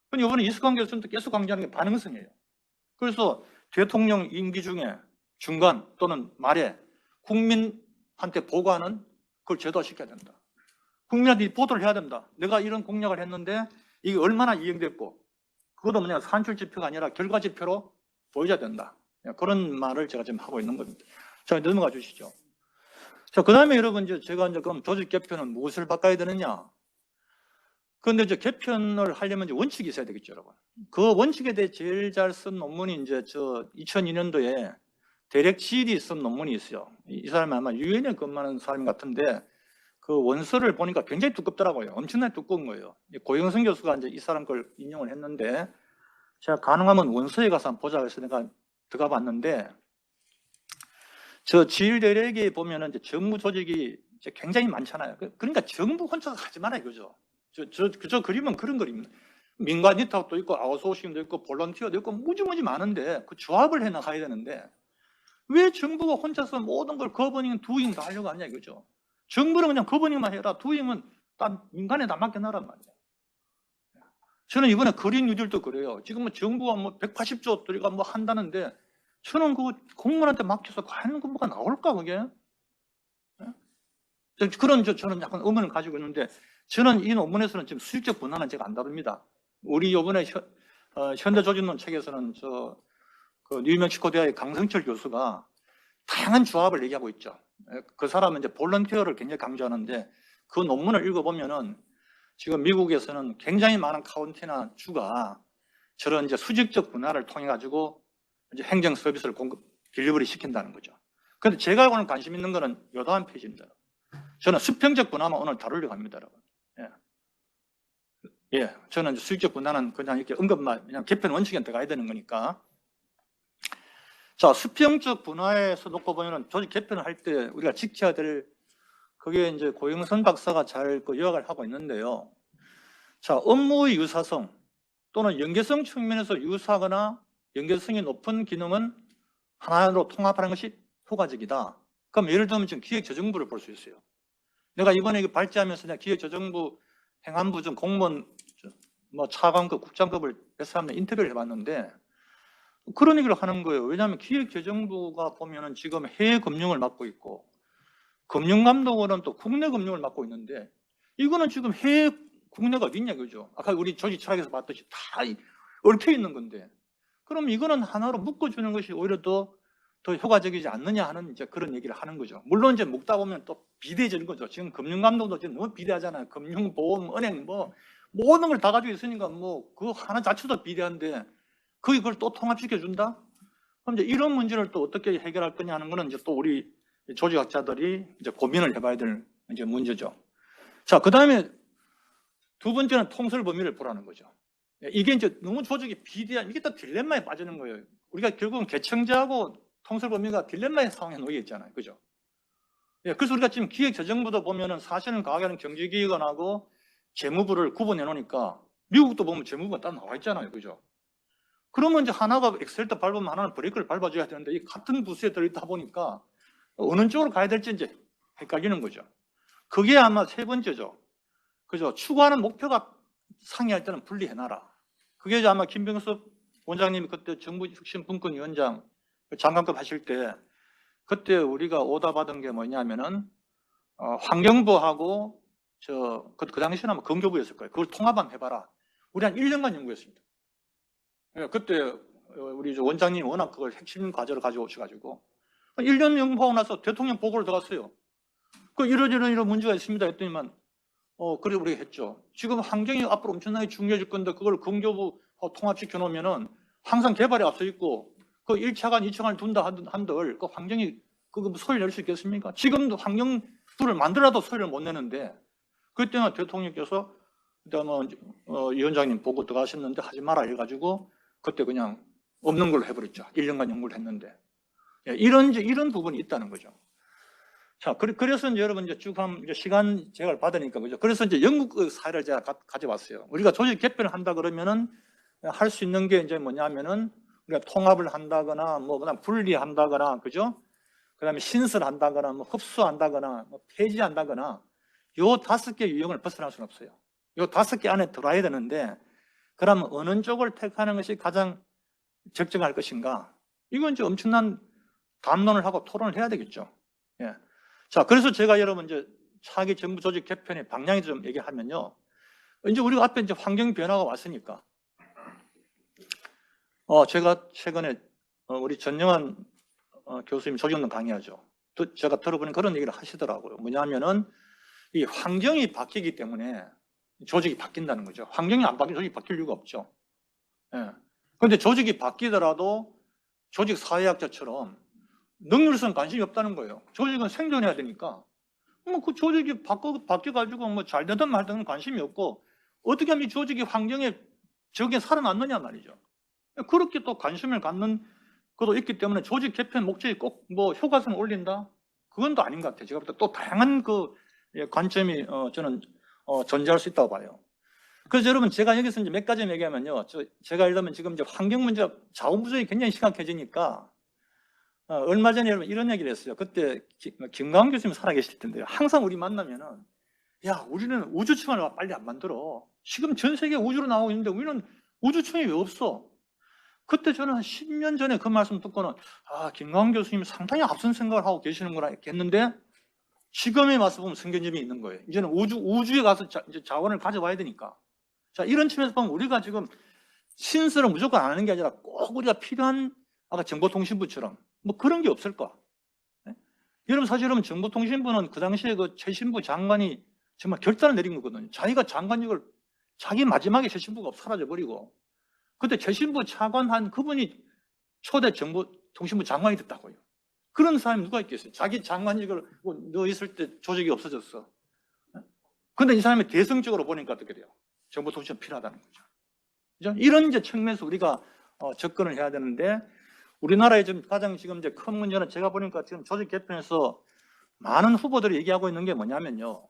근데 이번에 이수관계에서는 계속 강조하는 게 반응성이에요. 그래서 대통령 임기 중에 중간 또는 말에 국민한테 보고하는 그걸 제도화시켜야 된다. 국민한테 보도를 해야 된다. 내가 이런 공약을 했는데 이게 얼마나 이행됐고, 그것도 뭐냐, 산출 지표가 아니라 결과 지표로 보여줘야 된다. 그런 말을 제가 지금 하고 있는 겁니다. 자, 넘어가 주시죠. 자, 그 다음에 여러분, 제가 그럼 조직 개편은 무엇을 바꿔야 되느냐? 그런데 개편을 하려면 원칙이 있어야 되겠죠, 여러분. 그 원칙에 대해 제일 잘 쓴 논문이 2002년도에 대렉 지일이 쓴 논문이 있어요. 이 사람이 아마 유엔에 근무하는 사람 같은데, 그 원서를 보니까 굉장히 두껍더라고요. 엄청나게 두꺼운 거예요. 고영선 교수가 이 사람 걸 인용을 했는데, 제가 가능하면 원서에 가서 한번 보자 해서 내가 들어가 봤는데, 지일 대렉에 보면은 정부 조직이 굉장히 많잖아요. 그러니까 정부 혼자서 하지 마라 이거죠. 저 그림은 그런 그림입니다. 민간 니탁도 있고 아웃소싱도 있고 볼런티어도 있고 무지무지 많은데 그 조합을 해 나가야 되는데, 왜 정부가 혼자서 모든 걸 거버닝, 두잉 다 하려고 하냐 이거죠. 정부는 그냥 거버닝만 해라. 두잉은 딴 민간에 다 맡겨놔란 말이에요. 저는 이번에 그린 뉴딜도 그래요. 지금은 정부가 180조 들이가 한다는데, 저는 그 공무원한테 맡겨서 과연 뭐가 나올까 그게? 그런 저는 약간 의문을 가지고 있는데, 저는 이 논문에서는 지금 수직적 분할은 제가 안 다룹니다. 우리 이번에 현대조직론 책에서는 그 뉴멕시코 대학의 강성철 교수가 다양한 조합을 얘기하고 있죠. 그 사람은 볼런티어를 굉장히 강조하는데, 그 논문을 읽어보면은 지금 미국에서는 굉장히 많은 카운티나 주가 저런 수직적 분할을 통해 가지고 행정 서비스를 딜리버리 시킨다는 거죠. 그런데 제가 오늘 관심 있는 거는 요 다음 페이지입니다. 저는 수평적 분할만 오늘 다루려고 합니다, 여러분. 저는 수직적 분할은 그냥 이렇게 언급만, 그냥 개편 원칙에 들어가야 되는 거니까. 자, 수평적 분할에서 놓고 보면은 조직 개편을 할 때 우리가 지켜야 될, 그게 고영선 박사가 잘 요약을 하고 있는데요. 자, 업무의 유사성 또는 연계성 측면에서 유사하거나 연계성이 높은 기능은 하나로 통합하는 것이 효과적이다. 그럼 예를 들면 지금 기획재정부를 볼 수 있어요. 내가 이번에 이거 발제하면서 내가 기획재정부 행안부 공무원 차관급, 국장급을 몇 사람들 인터뷰를 해봤는데 그런 얘기를 하는 거예요. 왜냐하면 기획재정부가 보면은 지금 해외 금융을 맡고 있고, 금융감독원은 또 국내 금융을 맡고 있는데, 이거는 지금 해외 국내가 어디 있냐 그죠? 아까 우리 조직 철학에서 봤듯이 다 얽혀 있는 건데, 그럼 이거는 하나로 묶어주는 것이 오히려 더 효과적이지 않느냐 하는 그런 얘기를 하는 거죠. 물론 먹다 보면 또 비대해지는 거죠. 지금 금융감독도 지금 너무 비대하잖아요. 금융, 보험, 은행 모든 걸 다 가지고 있으니까 그 하나 자체도 비대한데 그걸 또 통합시켜 준다? 그럼 이런 문제를 또 어떻게 해결할 거냐 하는 거는 또 우리 조직학자들이 고민을 해봐야 될 문제죠. 자, 그 다음에 두 번째는 통솔 범위를 보라는 거죠. 이게 너무 조직이 비대한, 이게 또 딜레마에 빠지는 거예요. 우리가 결국은 개청자하고 통솔 범위가 딜레마의 상황에 놓여 있잖아요. 그죠? 그래서 우리가 지금 기획재정부도 보면은 사실은 과학하는 경제기획원하고 재무부를 구분해 놓으니까, 미국도 보면 재무부가 따로 나와 있잖아요. 그죠? 그러면 하나가 엑셀도 밟으면 하나는 브레이크를 밟아줘야 되는데, 이 같은 부서에 들어있다 보니까 어느 쪽으로 가야 될지 헷갈리는 거죠. 그게 아마 세 번째죠. 그죠? 추구하는 목표가 상이할 때는 분리해놔라. 그게 아마 김병섭 원장님이 그때 정부 혁신 분권위원장 장관급 하실 때, 그때 우리가 오다 받은 게 뭐냐면은, 환경부하고 그 당시에는 아마 건교부였을 거예요. 그걸 통합 한번 해봐라. 우리 한 1년간 연구했습니다. 그때 우리 원장님이 워낙 그걸 핵심 과제로 가져오셔가지고 1년 연구하고 나서 대통령 보고를 들어갔어요. 이런 문제가 있습니다 했더니만 그래 우리가 했죠. 지금 환경이 앞으로 엄청나게 중요해질 건데 그걸 건교부 통합시켜 놓으면은 항상 개발에 앞서 있고, 그 1차관, 2차관을 둔다 한들 그 환경이 소리를 낼 수 있겠습니까? 지금도 환경부를 만들어도 소리를 못 내는데, 그때는 대통령께서 위원장님 보고 들어가셨는데 하지 마라 해가지고 그때 그냥 없는 걸로 해버렸죠. 1년간 연구를 했는데. 이런 부분이 있다는 거죠. 자, 그래서 이제 여러분 이제 쭉 한 시간 제약을 받으니까 그죠. 그래서 이제 영국 그 사례를 제가 가져왔어요. 우리가 조직 개편을 한다 그러면은 할 수 있는 게 이제 뭐냐면은 우리가 통합을 한다거나 뭐 그다음 분리한다거나 그죠. 그다음에 신설한다거나 뭐 흡수한다거나 뭐 폐지한다거나 요 5개 유형을 벗어날 수는 없어요. 요 5개 안에 들어와야 되는데 그러면 어느 쪽을 택하는 것이 가장 적정할 것인가? 이건 이제 엄청난 담론을 하고 토론을 해야 되겠죠. 예. 자, 그래서 제가 여러분 이제 차기 정부 조직 개편의 방향에 좀 얘기하면요. 이제 우리가 앞에 이제 환경 변화가 왔으니까. 제가 최근에 우리 전영환 교수님 조직론 강의하죠. 제가 들어보니 그런 얘기를 하시더라고요. 뭐냐면은 이 환경이 바뀌기 때문에 조직이 바뀐다는 거죠. 환경이 안 바뀌면 조직이 바뀔 이유가 없죠. 예. 그런데 조직이 바뀌더라도 조직 사회학자처럼 능률성 관심이 없다는 거예요. 조직은 생존해야 되니까. 뭐 그 조직이 바뀌어가지고 뭐 잘 되든 말든 관심이 없고 어떻게 하면 이 조직이 환경에 적에 살아남느냐 말이죠. 그렇게 또 관심을 갖는 것도 있기 때문에 조직 개편 목적이 꼭 뭐 효과성을 올린다? 그건 또 아닌 것 같아요. 제가 볼 때 또 다양한 그 관점이 저는 존재할 수 있다고 봐요. 그래서 여러분 제가 여기서 이제 몇 가지 얘기하면요. 제가 예를 들면 지금 이제 환경 문제가 자원부족이 굉장히 심각해지니까 얼마 전에 여러분 이런 얘기를 했어요. 그때 김광 교수님 살아계실 텐데요. 항상 우리 만나면은 야, 우리는 우주청을 빨리 안 만들어. 지금 전 세계 우주로 나오고 있는데 우리는 우주청이 왜 없어? 그때 저는 한 10년 전에 그 말씀 듣고는 김광 교수님 상당히 앞선 생각을 하고 계시는구나 했는데 지금에 와서 보면 성견점이 있는 거예요. 이제는 우주에 가서 이제 자원을 가져와야 되니까. 자, 이런 측면에서 보면 우리가 지금 신설을 무조건 안 하는 게 아니라 꼭 우리가 필요한 아까 정보통신부처럼 뭐 그런 게 없을까? 네? 여러분 사실 여러분 정보통신부는 그 당시에 그 최신부 장관이 정말 결단을 내린 거거든요. 자기가 장관직을 자기 마지막에 최신부가 사라져버리고 그때 최신부 차관한 그분이 초대 정보통신부 장관이 됐다고요. 그런 사람이 누가 있겠어요? 자기 장관직을 넣어 있을 때 조직이 없어졌어. 그런데 이 사람이 대승적으로 보니까 어떻게 돼요? 정보통신이 필요하다는 거죠. 그죠? 이런 이제 측면에서 우리가 접근을 해야 되는데 우리나라의 지금 가장 지금 이제 큰 문제는 제가 보니까 지금 조직 개편에서 많은 후보들이 얘기하고 있는 게 뭐냐면요.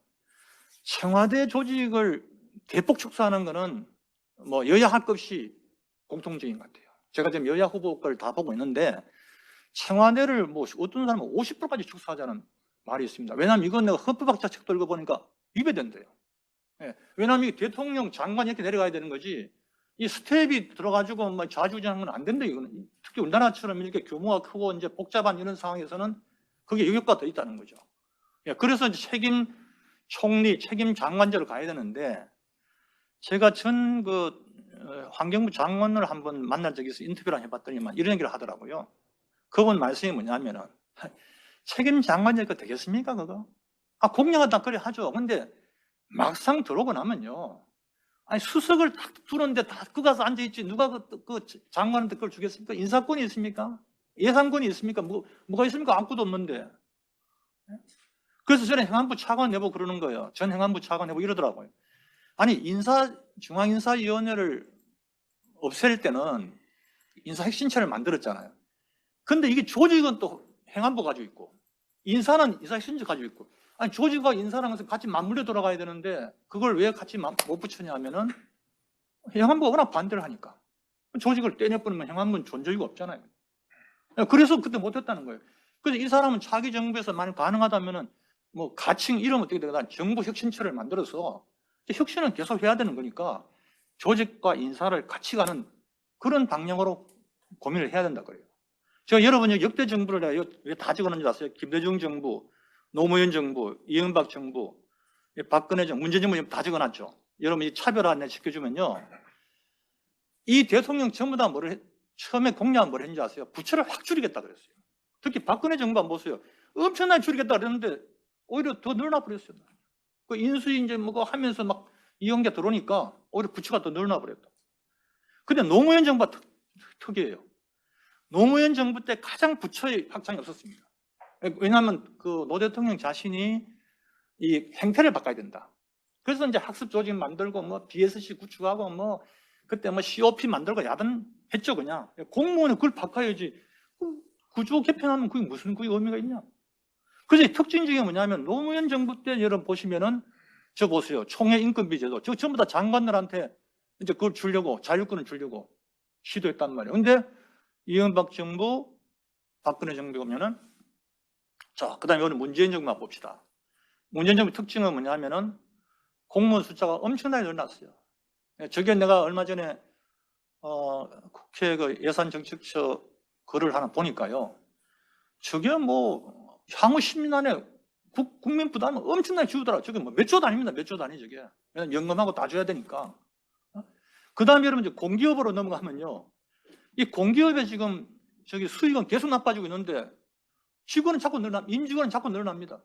청와대 조직을 대폭 축소하는 거는 뭐 여야 할 것 없이 공통적인 것 같아요. 제가 지금 여야 후보 걸 다 보고 있는데 청와대를 뭐 어떤 사람은 50%까지 축소하자는 말이 있습니다. 왜냐하면 이건 내가 헌법학자 책 들고 보니까 위배된대요. 예. 왜냐하면 이 대통령 장관이 이렇게 내려가야 되는 거지 이 스텝이 들어가지고 뭐 좌지우지하는 건 안 된다. 이거는 특히 우리나라처럼 이렇게 규모가 크고 이제 복잡한 이런 상황에서는 그게 여유가 더 있다는 거죠. 예. 그래서 이제 책임 총리, 책임 장관제로 가야 되는데 제가 전 환경부 장관을 한번 만날 적이 있어서 인터뷰를 해봤더니만 이런 얘기를 하더라고요. 그분 말씀이 뭐냐면은 책임 장관제가 되겠습니까 그거? 공약하다 그래 하죠. 근데 막상 들어오고 나면요. 아니 수석을 딱 두는데 다 그 가서 앉아있지 누가 그 장관한테 그걸 주겠습니까? 인사권이 있습니까? 예산권이 있습니까? 뭐가 있습니까? 아무것도 없는데. 그래서 저는 행안부 차관 내보고 그러는 거예요. 전 행안부 차관 내보고 이러더라고요. 아니 중앙인사위원회를 없앨 때는 인사혁신처를 만들었잖아요. 근데 이게 조직은 또 행안부 가지고 있고 인사는 인사혁신처 가지고 있고 아니 조직과 인사랑 같이 맞물려 돌아가야 되는데 그걸 왜 같이 못 붙였냐 하면은 행안부가 워낙 반대를 하니까 조직을 떼내버리면 행안부는 존재이가 없잖아요. 그래서 그때 못했다는 거예요. 그래서 이 사람은 차기 정부에서 만약 가능하다면은 뭐 가칭 이름 어떻게 되거나 정부혁신처를 만들어서 혁신은 계속 해야 되는 거니까 조직과 인사를 같이 가는 그런 방향으로 고민을 해야 된다 그래요. 제가 여러분이 역대 정부를 내가 왜 다 적어놓은 줄 아세요? 김대중 정부, 노무현 정부, 이명박 정부, 박근혜 정부, 문재인 정부 다 적어놨죠. 여러분이 차별화 시켜주면요. 이 대통령 전부 다 처음에 공약은 뭘 했는지 아세요? 부처를 확 줄이겠다 그랬어요. 특히 박근혜 정부가 보세요. 엄청나게 줄이겠다 그랬는데 오히려 더 늘어나버렸어요. 그 인수위 이제 뭐가 하면서 막 이용계 들어오니까 오히려 부처가 더 늘어나버렸다. 근데 노무현 정부가 특이해요. 노무현 정부 때 가장 부처의 확장이 없었습니다. 왜냐하면 그 노 대통령 자신이 이 행태를 바꿔야 된다. 그래서 이제 학습 조직 만들고 뭐 BSC 구축하고 뭐 그때 뭐 COP 만들고 야단 했죠 그냥. 공무원은 그걸 바꿔야지. 구조 개편하면 그게 무슨 의미가 있냐. 그래서 특징 중에 뭐냐면 노무현 정부 때 여러분 보시면은 저 보세요. 총회 인건비 제도. 저 전부 다 장관들한테 이제 그걸 주려고, 자율권을 주려고 시도했단 말이에요. 근데 이명박 정부, 박근혜 정부 보면은 자, 그 다음에 오늘 문재인 정부만 봅시다. 문재인 정부 특징은 뭐냐면은 공무원 숫자가 엄청나게 늘어났어요. 저게 내가 얼마 전에 국회 그 예산정책처 글을 하나 보니까요. 저게 뭐 향후 10년 안에 국민 부담은 엄청나게 줄더라. 저게 뭐 몇 조 단위입니다. 몇 조 단위 저게. 왜냐면 연금하고 다 줘야 되니까. 그 다음에 여러분 이제 공기업으로 넘어가면요. 이 공기업에 지금 저기 수익은 계속 나빠지고 있는데 직원은 자꾸 임직원은 자꾸 늘어납니다.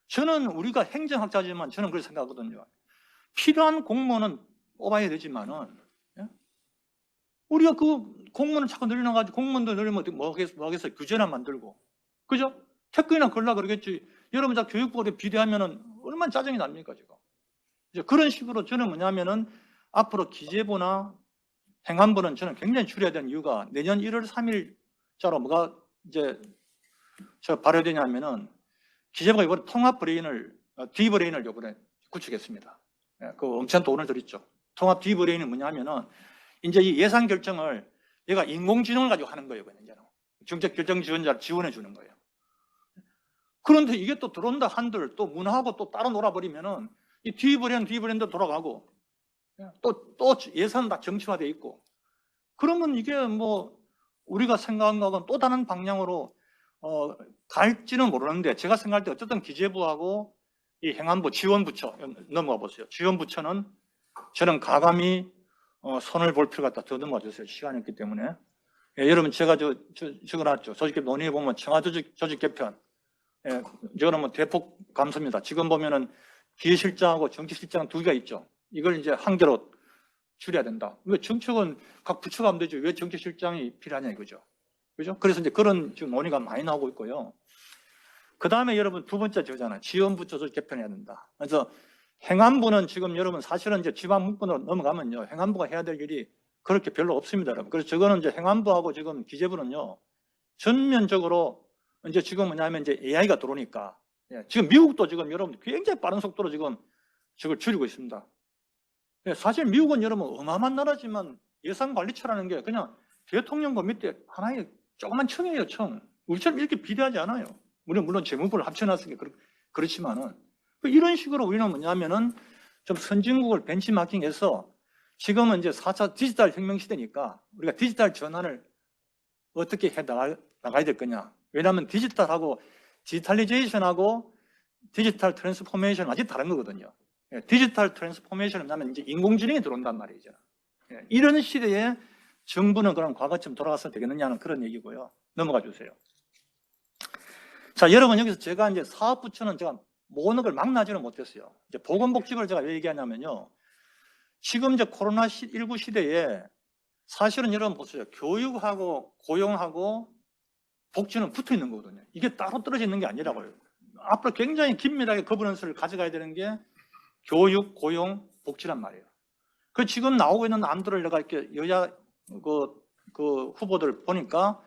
저는 우리가 행정학자지만 저는 그렇게 생각하거든요. 필요한 공무원은 뽑아야 되지만은 우리가 그 공무원을 자꾸 늘려가지고 공무원들 늘리면 뭐 하겠어요? 규제나 만들고. 그죠? 태권이나 걸라 그러겠지. 여러분 자 교육부에 비대하면은 얼마나 짜증이 납니까, 지금. 이제 그런 식으로 저는 뭐냐면은 앞으로 기재부나 행안부는 저는 굉장히 줄여야 되는 이유가 내년 1월 3일자로 뭐가 이제 저 발효되냐면은 기재부가 이번에 통합 브레인을, 디브레인을 이번에 구축했습니다. 그 엄청 돈을 들였죠. 통합 디브레인은 뭐냐면은 이제 이 예산 결정을 얘가 인공지능을 가지고 하는 거예요, 이제는. 정책 결정 지원자를 지원해 주는 거예요. 그런데 이게 또 들어온다 한들 또 문하고 또 따로 놀아버리면은 이 디브레인도 돌아가고 또 예산은 다 정치화돼 있고 그러면 이게 뭐 우리가 생각한 거하고는 또 다른 방향으로 갈지는 모르는데 제가 생각할 때 어쨌든 기재부하고 이 행안부 지원부처 넘어가 보세요. 지원부처는 저는 가감히 손을 볼 필요가 있다. 더 넘어가 주세요. 시간이 없기 때문에. 예, 여러분 제가 적어놨죠. 조직개편 논의해 보면 청와조직 개편. 예, 저거는 뭐 대폭 감소입니다. 지금 보면은 기획실장하고 정치실장 두 개가 있죠. 이걸 이제 한 개로 줄여야 된다. 왜 정책은 각 부처가 하면 되죠. 왜 정치실장이 필요하냐 이거죠. 그죠? 그래서 이제 그런 지금 논의가 많이 나오고 있고요. 그 다음에 여러분 두 번째 저잖아요. 지원부처 조직 개편해야 된다. 그래서 행안부는 지금 여러분 사실은 이제 지방 문건으로 넘어가면요. 행안부가 해야 될 일이 그렇게 별로 없습니다, 여러분. 그래서 저거는 이제 행안부하고 지금 기재부는요. 전면적으로 이제 지금 뭐냐면 이제 AI가 들어오니까 지금 미국도 지금 여러분 굉장히 빠른 속도로 지금 저걸 줄이고 있습니다. 사실 미국은 여러분 어마어마한 나라지만 예산관리처라는 게 그냥 대통령과 밑에 하나의 조그만 청이에요, 청. 우리처럼 이렇게 비대하지 않아요. 우리는 물론 재무부를 합쳐놨으니까 그렇지만은 이런 식으로 우리는 뭐냐면은 좀 선진국을 벤치마킹해서 지금은 이제 4차 디지털 혁명 시대니까 우리가 디지털 전환을 어떻게 해 나가야 될 거냐. 왜냐하면 디지털리제이션하고 디지털 트랜스포메이션은 완전히 다른 거거든요. 디지털 트랜스포메이션을 하면 이제 인공지능이 들어온단 말이죠. 이런 시대에 정부는 그럼 과거처럼 돌아가서 되겠느냐는 그런 얘기고요. 넘어가 주세요. 자, 여러분 여기서 제가 이제 사업부처는 제가 모으는 걸 막 나지는 못했어요. 이제 보건복지부를 제가 왜 얘기하냐면요. 지금 이제 코로나19 시대에 사실은 여러분 보세요. 교육하고 고용하고 복지는 붙어 있는 거거든요. 이게 따로 떨어져 있는 게 아니라고요. 앞으로 굉장히 긴밀하게 거버넌스를 가져가야 되는 게 교육, 고용, 복지란 말이에요. 그 지금 나오고 있는 안들을 내가 이렇게 여야 그 후보들 보니까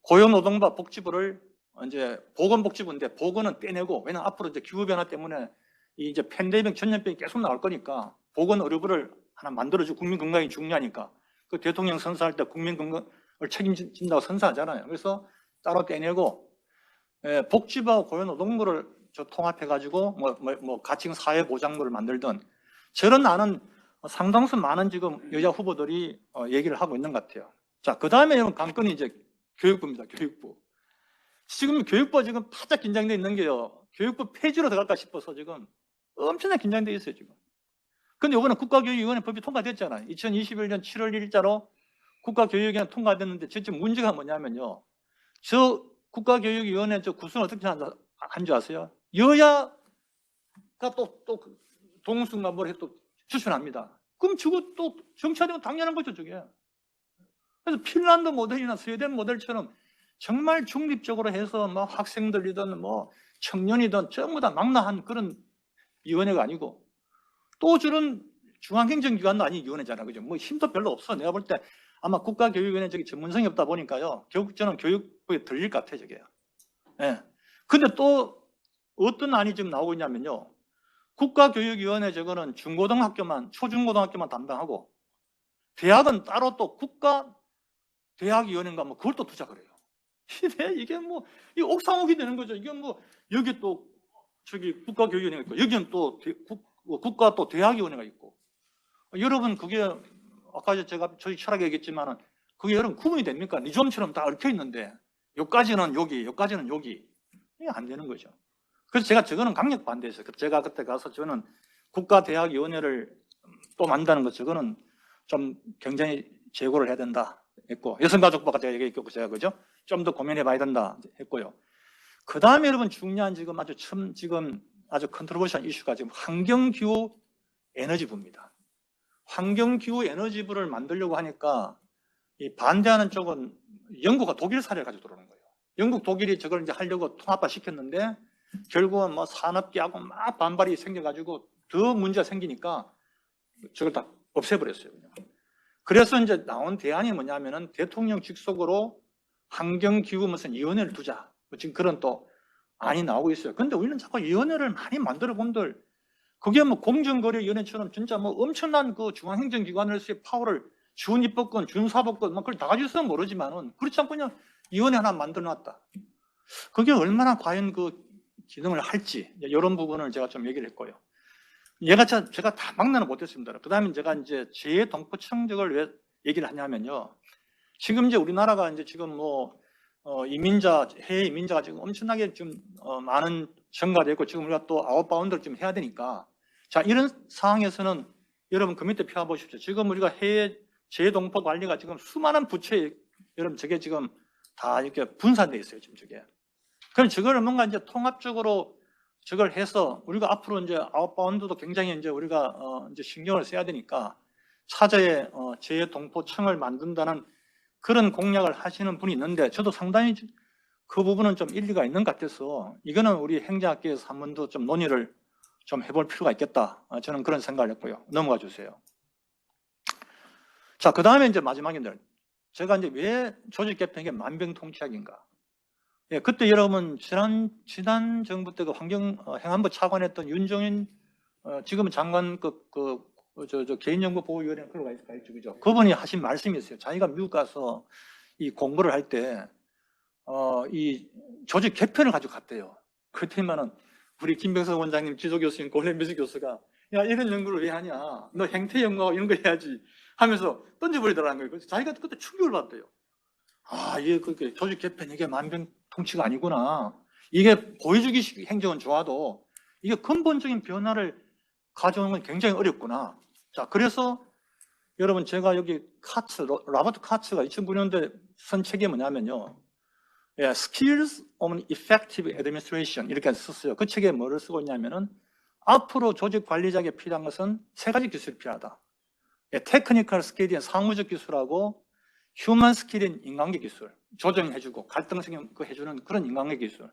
고용노동부 복지부를 이제 보건복지부인데 보건은 떼내고 왜냐면 앞으로 이제 기후변화 때문에 이제 팬데믹 전염병이 계속 나올 거니까 보건의료부를 하나 만들어주고 국민 건강이 중요하니까 그 대통령 선사할 때 국민 건강을 책임진다고 선사하잖아요. 그래서 따로 떼내고 복지부와 고용노동부를 통합해가지고 뭐 가칭 사회보장부를 만들든 저런 나는 상당수 많은 지금 여자 후보들이 얘기를 하고 있는 것 같아요. 자, 그 다음에 관건이 이제 교육부입니다. 교육부. 지금 교육부가 지금 바짝 긴장되어 있는 게요. 교육부 폐지로 들어갈까 싶어서 지금 엄청나게 긴장되어 있어요, 지금. 근데 이번에 국가교육위원회 법이 통과됐잖아요. 2021년 7월 1일자로 국가교육위원회 통과됐는데 지금 문제가 뭐냐면요. 저 국가교육위원회 저 구성을 어떻게 한 줄 아세요? 여야가 또 동숭과 뭘 또 추천합니다. 그럼 저거 또 정치화되면 당연한 거죠, 저게. 그래서 핀란드 모델이나 스웨덴 모델처럼 정말 중립적으로 해서 뭐 학생들이든 뭐 청년이든 전부 다 망라한 그런 위원회가 아니고 또 저런 중앙행정기관도 아닌 위원회잖아, 그죠? 뭐 힘도 별로 없어. 내가 볼 때 아마 국가교육위원회 저기 전문성이 없다 보니까요. 결국 저는 교육부에 들릴 것 같아요, 저게. 예. 근데 또 어떤 안이 지금 나오고 있냐면요. 국가교육위원회 저거는 중고등학교만, 초중고등학교만 담당하고 대학은 따로 또 국가대학위원회인가 뭐 그걸 또 두자 그래요. 이게 뭐, 이 옥상옥이 되는 거죠. 이게 뭐, 여기 또 저기 국가교육위원회가 있고, 여기는 또 국가 또 대학위원회가 있고. 여러분, 그게 아까 제가 저희 철학에 얘기했지만은 그게 여러분 구분이 됩니까? 니좀처럼 다 얽혀 있는데, 여기까지는 여기, 여기까지는 여기. 이게 안 되는 거죠. 그래서 제가 저거는 강력 반대했어요. 제가 그때 가서 저는 국가대학위원회를 또 만든다는 것, 저거는 좀 굉장히 제고를 해야 된다 했고, 여성가족부가 제가 얘기했고, 제가 그죠? 좀 더 고민해 봐야 된다 했고요. 그 다음에 여러분 중요한 지금 아주 컨트로버시한 이슈가 지금 환경기후 에너지부입니다. 환경기후 에너지부를 만들려고 하니까 이 반대하는 쪽은 영국과 독일 사례를 가지고 들어오는 거예요. 영국, 독일이 저걸 이제 하려고 통합화 시켰는데 결국은 뭐 산업계하고 막 반발이 생겨가지고 더 문제가 생기니까 저걸 다 없애버렸어요. 그냥. 그래서 이제 나온 대안이 뭐냐면은 대통령 직속으로 환경기후 무슨 위원회를 두자. 지금 그런 또 안이 나오고 있어요. 근데 우리는 자꾸 위원회를 많이 만들어 본들 그게 뭐 공정거래위원회처럼 진짜 뭐 엄청난 그 중앙행정기관으로서의 파워를 준입법권, 준사법권 뭐 그걸 다 가지고 있으면 모르지만은 그렇지 않고 그냥 위원회 하나 만들어 놨다. 그게 얼마나 과연 그 기능을 할지 이런 부분을 제가 좀 얘기를 했고요. 제가 다 막내는 못했습니다. 그 다음에 제가 이제 재동포청적을 왜 얘기를 하냐면요. 지금 이제 우리나라가 이제 지금 뭐 해외 이민자가 지금 엄청나게 지금 많은 증가되고 지금 우리가 또 아웃바운드를 좀 해야 되니까 자 이런 상황에서는 여러분 그 밑에 펴 보십시오. 지금 우리가 해외 재동포 관리가 지금 수많은 부처에 여러분 저게 지금 다 이렇게 분산돼 있어요. 지금 저게. 그럼 저거를 뭔가 이제 통합적으로 저걸 해서 우리가 앞으로 이제 아웃바운드도 굉장히 이제 우리가 이제 신경을 써야 되니까 차제에 재동포청을 만든다는 그런 공약을 하시는 분이 있는데 저도 상당히 그 부분은 좀 일리가 있는 것 같아서 이거는 우리 행정학계에서 한 번 더 좀 논의를 좀 해볼 필요가 있겠다. 저는 그런 생각을 했고요. 넘어가 주세요. 자, 그 다음에 이제 마지막인데 제가 이제 왜 조직 개편이 만병통치약인가? 예, 그때 여러분 지난 정부 때 그 행안부 차관했던 윤종인 지금은 장관 개인정보보호위원회 그런 거 있죠, 그죠? 그분이 하신 말씀이 있어요. 자기가 미국 가서 이 공부를 할 때 이 조직 개편을 가지고 갔대요. 그때만은 우리 김병석 원장님, 지도 교수님, 고랜미수 교수가 야 이런 연구를 왜 하냐? 너 행태 연구하고 이런 거 해야지 하면서 던져버리더라는 거예요. 그래서 자기가 그때 충격을 받대요. 아, 이게 그렇게 조직 개편 이게 만병통치가 아니구나. 이게 보여주기식 행정은 좋아도 이게 근본적인 변화를 가져오는 건 굉장히 어렵구나. 자, 그래서 여러분 제가 여기 로버트 카츠가 2009년도에 쓴 책이 뭐냐면요. 예, Skills on Effective Administration 이렇게 썼어요. 그 책에 뭐를 쓰고 있냐면은 앞으로 조직 관리자에게 필요한 것은 세 가지 기술이 필요하다. 예, 테크니컬 스킬인 상무적 기술하고 휴먼 스킬인 인간계 기술, 조정해주고 갈등 해주는 그런 인간계 기술.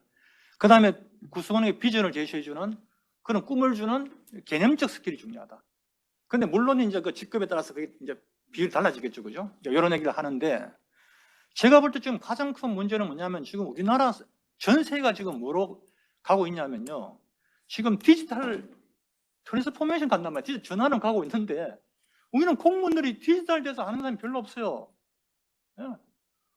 그 다음에 구성원에게 비전을 제시해주는 그런 꿈을 주는 개념적 스킬이 중요하다. 근데 물론 이제 그 직급에 따라서 그게 이제 비율이 달라지겠죠, 그죠? 이런 얘기를 하는데 제가 볼 때 지금 가장 큰 문제는 뭐냐면 지금 우리나라 전세가 지금 뭐로 가고 있냐면요. 지금 디지털 트랜스포메이션 간단 말이에요. 디지털 전환은 가고 있는데 우리는 공무원들이 디지털 돼서 아는 사람이 별로 없어요. 예.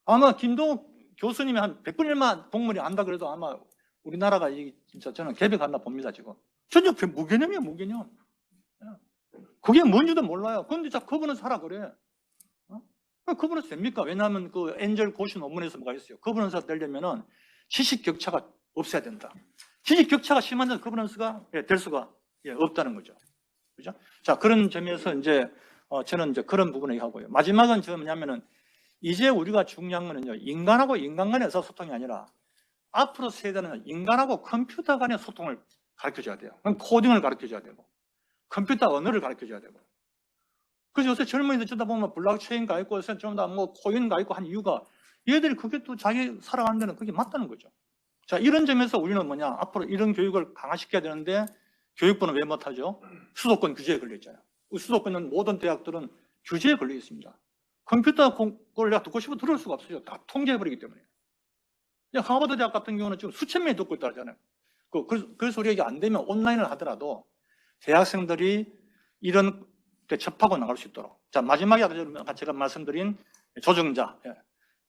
아마 김동욱 교수님이 한 100분 1만 공무원이 안다 그래도 아마 우리나라가 진짜 저는 개벽한다 봅니다, 지금. 전혀 무개념이에요, 무개념. 예. 그게 뭔지도 몰라요. 그런데 자, 그분은 사라 그래. 그분은 됩니까? 왜냐하면 그 엔젤 고시 논문에서 뭐가 있어요. 그분은서 되려면은 지식 격차가 없어야 된다. 지식 격차가 심한 데는 그분은서가 될 수가 없다는 거죠. 그죠? 자, 그런 점에서 이제 저는 이제 그런 부분을 하고요. 마지막은 저 뭐냐면은 이제 우리가 중요한 거는요. 인간하고 인간 간에서 소통이 아니라 앞으로 세대는 인간하고 컴퓨터 간의 소통을 가르쳐줘야 돼요. 그럼 코딩을 가르쳐줘야 되고 컴퓨터 언어를 가르쳐줘야 되고. 그래서 요새 젊은이들 쳐다 보면 블록체인가 있고 요새 좀 다 뭐 코인가 있고 한 이유가 얘들이 그게 또 자기 살아가는 데는 그게 맞다는 거죠. 자, 이런 점에서 우리는 뭐냐 앞으로 이런 교육을 강화시켜야 되는데 교육부는 왜 못하죠? 수도권 규제에 걸려 있잖아요. 수도권은 모든 대학들은 규제에 걸려 있습니다. 컴퓨터 걸 내가 듣고 싶으면 들을 수가 없어요. 다 통제해버리기 때문에. 하버드 대학 같은 경우는 지금 수천 명이 듣고 있다잖아요. 그래서 우리가 이게 안 되면 온라인을 하더라도 대학생들이 이런 데 접하고 나갈 수 있도록. 자, 마지막에 아까 제가 말씀드린 조정자,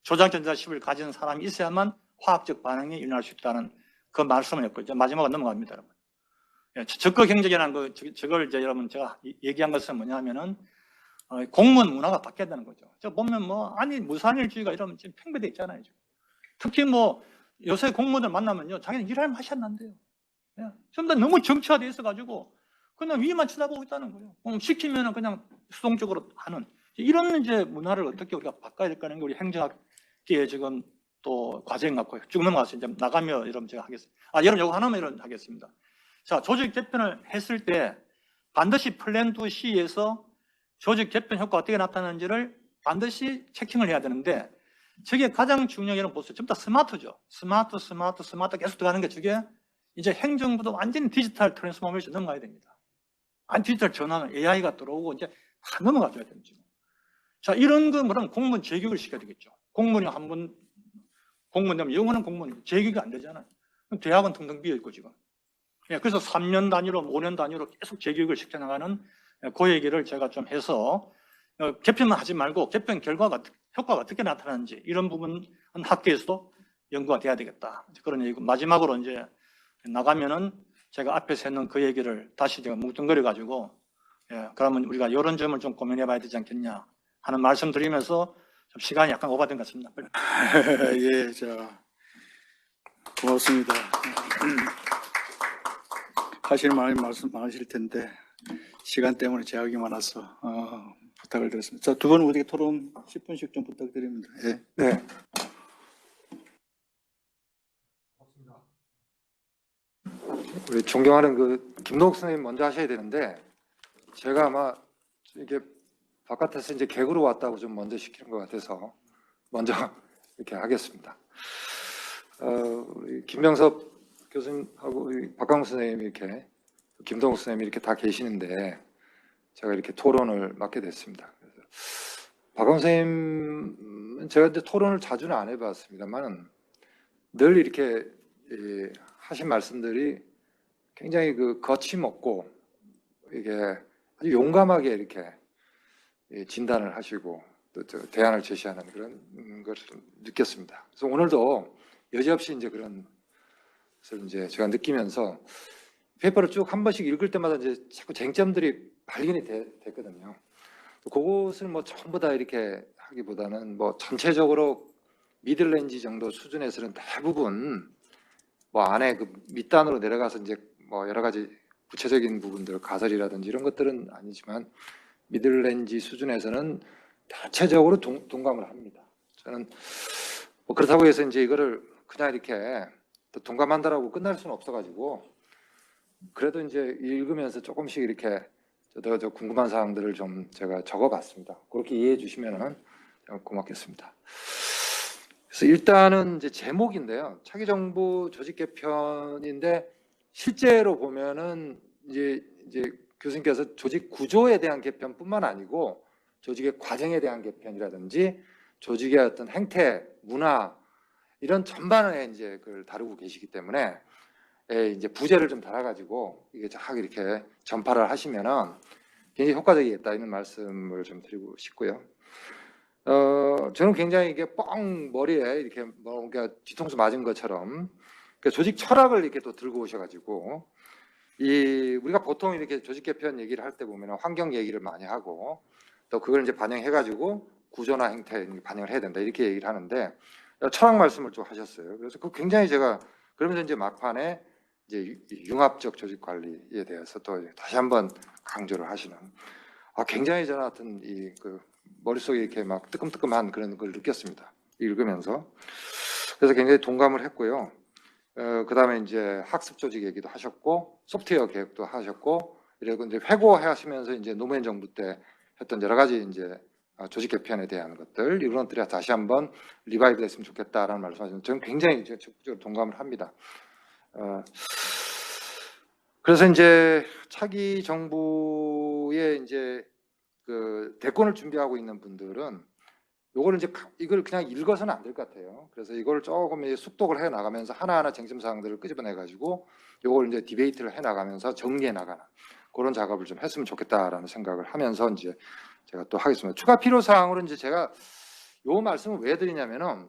조장전자식을 가진 사람이 있어야만 화학적 반응이 일어날 수 있다는 그 말씀을 했고, 이제 마지막으로 넘어갑니다, 여러분. 적극 경제라는 저걸 이제 여러분 제가 얘기한 것은 뭐냐면은 공무원 문화가 바뀌어야 되는 거죠. 저 보면 아니 무산일주의가 이러면 지금 팽배돼 있잖아요. 지금. 특히 요새 공무원들 만나면요, 자기는 일할 맛이 안 난대요. 전부 다 너무 정치화돼 있어가지고 그냥 위만 쳐다보고 있다는 거예요. 시키면은 그냥 수동적으로 하는 이런 이제 문화를 어떻게 우리가 바꿔야 될까는 게 우리 행정학계에 지금 또 과제인 것 같고요. 쭉 넘어가서 이제 나가면 여러분 제가 하겠습니다. 여러분 이거 하나만 하겠습니다. 자, 조직 개편을 했을 때 반드시 플랜 2C에서 조직 개편 효과가 어떻게 나타나는지를 반드시 체킹을 해야 되는데 저게 가장 중요한 게 보세요. 전부 다 스마트죠. 스마트 계속 들어가는 게 저게 이제 행정부도 완전히 디지털 트랜스포메이션 넘어가야 됩니다. 디지털 전환, AI가 들어오고 이제 다 넘어가줘야 됩니다. 자, 이런 거 그러면 공무원 재교육을 시켜야 되겠죠. 공무원이 공무원 되면 영어는 공무원이 재교육이 안 되잖아요. 그럼 대학은 텅텅 비어 있고 지금. 그래서 3년 단위로 5년 단위로 계속 재교육을 시켜나가는 그 얘기를 제가 좀 해서 개편만 하지 말고 개편 결과가 효과가 어떻게 나타나는지 이런 부분은 학계에서도 연구가 돼야 되겠다. 그런 얘기고 마지막으로 이제 나가면은 제가 앞에서 했는 그 얘기를 다시 제가 뭉뚱그려 가지고 그러면 우리가 이런 점을 좀 고민해 봐야 되지 않겠냐 하는 말씀 드리면서 좀 시간이 약간 오버된 것 같습니다. 예, 자, 고맙습니다. 하실 말씀 많으실 텐데 시간 때문에 제약이 많아서 부탁을 드렸습니다. 자, 두 분 어떻게 토론 10분씩 좀 부탁드립니다. 예. 네. 우리 존경하는 김동욱 선생님 먼저 하셔야 되는데 제가 아마 이게 바깥에서 이제 개그로 왔다고 좀 먼저 시키는 것 같아서 먼저 이렇게 하겠습니다. 우리 김병섭 교수님하고 박광훈 선생님이 이렇게 김동욱 선생님이 이렇게 다 계시는데 제가 이렇게 토론을 맡게 됐습니다. 그래서 박광훈 선생님은 제가 이제 토론을 자주는 안 해봤습니다만은 늘 이렇게 하신 말씀들이 굉장히 거침없고 이게 아주 용감하게 이렇게 진단을 하시고 또 대안을 제시하는 그런 것을 느꼈습니다. 그래서 오늘도 여지없이 이제 그런 것을 이제 제가 느끼면서 페이퍼를 쭉 한 번씩 읽을 때마다 이제 자꾸 쟁점들이 발견이 됐거든요. 그것을 전부 다 이렇게 하기보다는 전체적으로 미들레인지 정도 수준에서는 대부분 안에 밑단으로 내려가서 이제 여러 가지 구체적인 부분들 가설이라든지 이런 것들은 아니지만 미들레인지 수준에서는 대체적으로 동감을 합니다. 저는 그렇다고 해서 이제 이거를 그냥 이렇게 동감한다라고 끝날 수는 없어가지고 그래도 이제 읽으면서 조금씩 이렇게 저 궁금한 사항들을 좀 제가 적어봤습니다. 그렇게 이해해 주시면은 고맙겠습니다. 그래서 일단은 이제 제목인데요. 차기 정부 조직 개편인데 실제로 보면은 이제 교수님께서 조직 구조에 대한 개편뿐만 아니고 조직의 과정에 대한 개편이라든지 조직의 어떤 행태, 문화 이런 전반에 이제 그걸 다루고 계시기 때문에 이제 부제를 좀 달아가지고 이게 쫙 이렇게 전파를 하시면은 굉장히 효과적이겠다 이런 말씀을 좀 드리고 싶고요. 저는 굉장히 이게 뻥 머리에 이렇게 뭔가 뒤통수 맞은 것처럼 조직 철학을 이렇게 또 들고 오셔가지고 우리가 보통 이렇게 조직 개편 얘기를 할 때 보면 환경 얘기를 많이 하고 또 그걸 이제 반영해가지고 구조나 행태에 반영을 해야 된다 이렇게 얘기를 하는데 철학 말씀을 좀 하셨어요. 그래서 그 굉장히 제가 그러면서 이제 막판에 이제 융합적 조직 관리에 대해서 또 다시 한번 강조를 하시는 굉장히 저는 하여튼 머릿속에 이렇게 막 뜨끔뜨끔한 그런 걸 느꼈습니다. 읽으면서. 그래서 굉장히 동감을 했고요. 그 다음에 이제 학습 조직 얘기도 하셨고, 소프트웨어 개혁도 하셨고, 그리고 이제 회고하시면서 이제 노무현 정부 때 했던 여러 가지 이제 조직 개편에 대한 것들, 이런 것들이 다시 한번 리바이브 됐으면 좋겠다라는 말씀하셨는데, 저는 굉장히 적극적으로 동감을 합니다. 그래서 이제 차기 정부의 이제 대권을 준비하고 있는 분들은 요거를 이제 이걸 그냥 읽어서는 안 될 것 같아요. 그래서 이걸 조금 이제 숙독을 해 나가면서 하나하나 쟁점 사항들을 끄집어내 가지고 요걸 이제 디베이트를 해 나가면서 정리해 나가는 그런 작업을 좀 했으면 좋겠다라는 생각을 하면서 이제 제가 또 하겠습니다. 추가 필요 사항으로 이제 제가 요 말씀을 왜 드리냐면은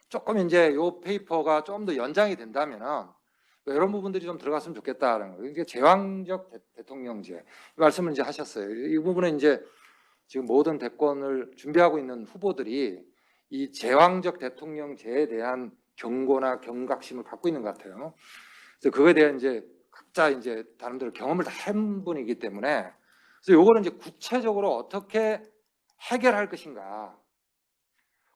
조금 이제 요 페이퍼가 좀 더 연장이 된다면은 이런 부분들이 좀 들어갔으면 좋겠다라는 거예요. 이게 제왕적 대통령제 이 말씀을 이제 하셨어요. 이 부분은 이제 지금 모든 대권을 준비하고 있는 후보들이 이 제왕적 대통령제에 대한 경고나 경각심을 갖고 있는 것 같아요. 그래서 그거에 대한 이제 각자 이제 나름대로 경험을 다 한 분이기 때문에 그래서 요거는 이제 구체적으로 어떻게 해결할 것인가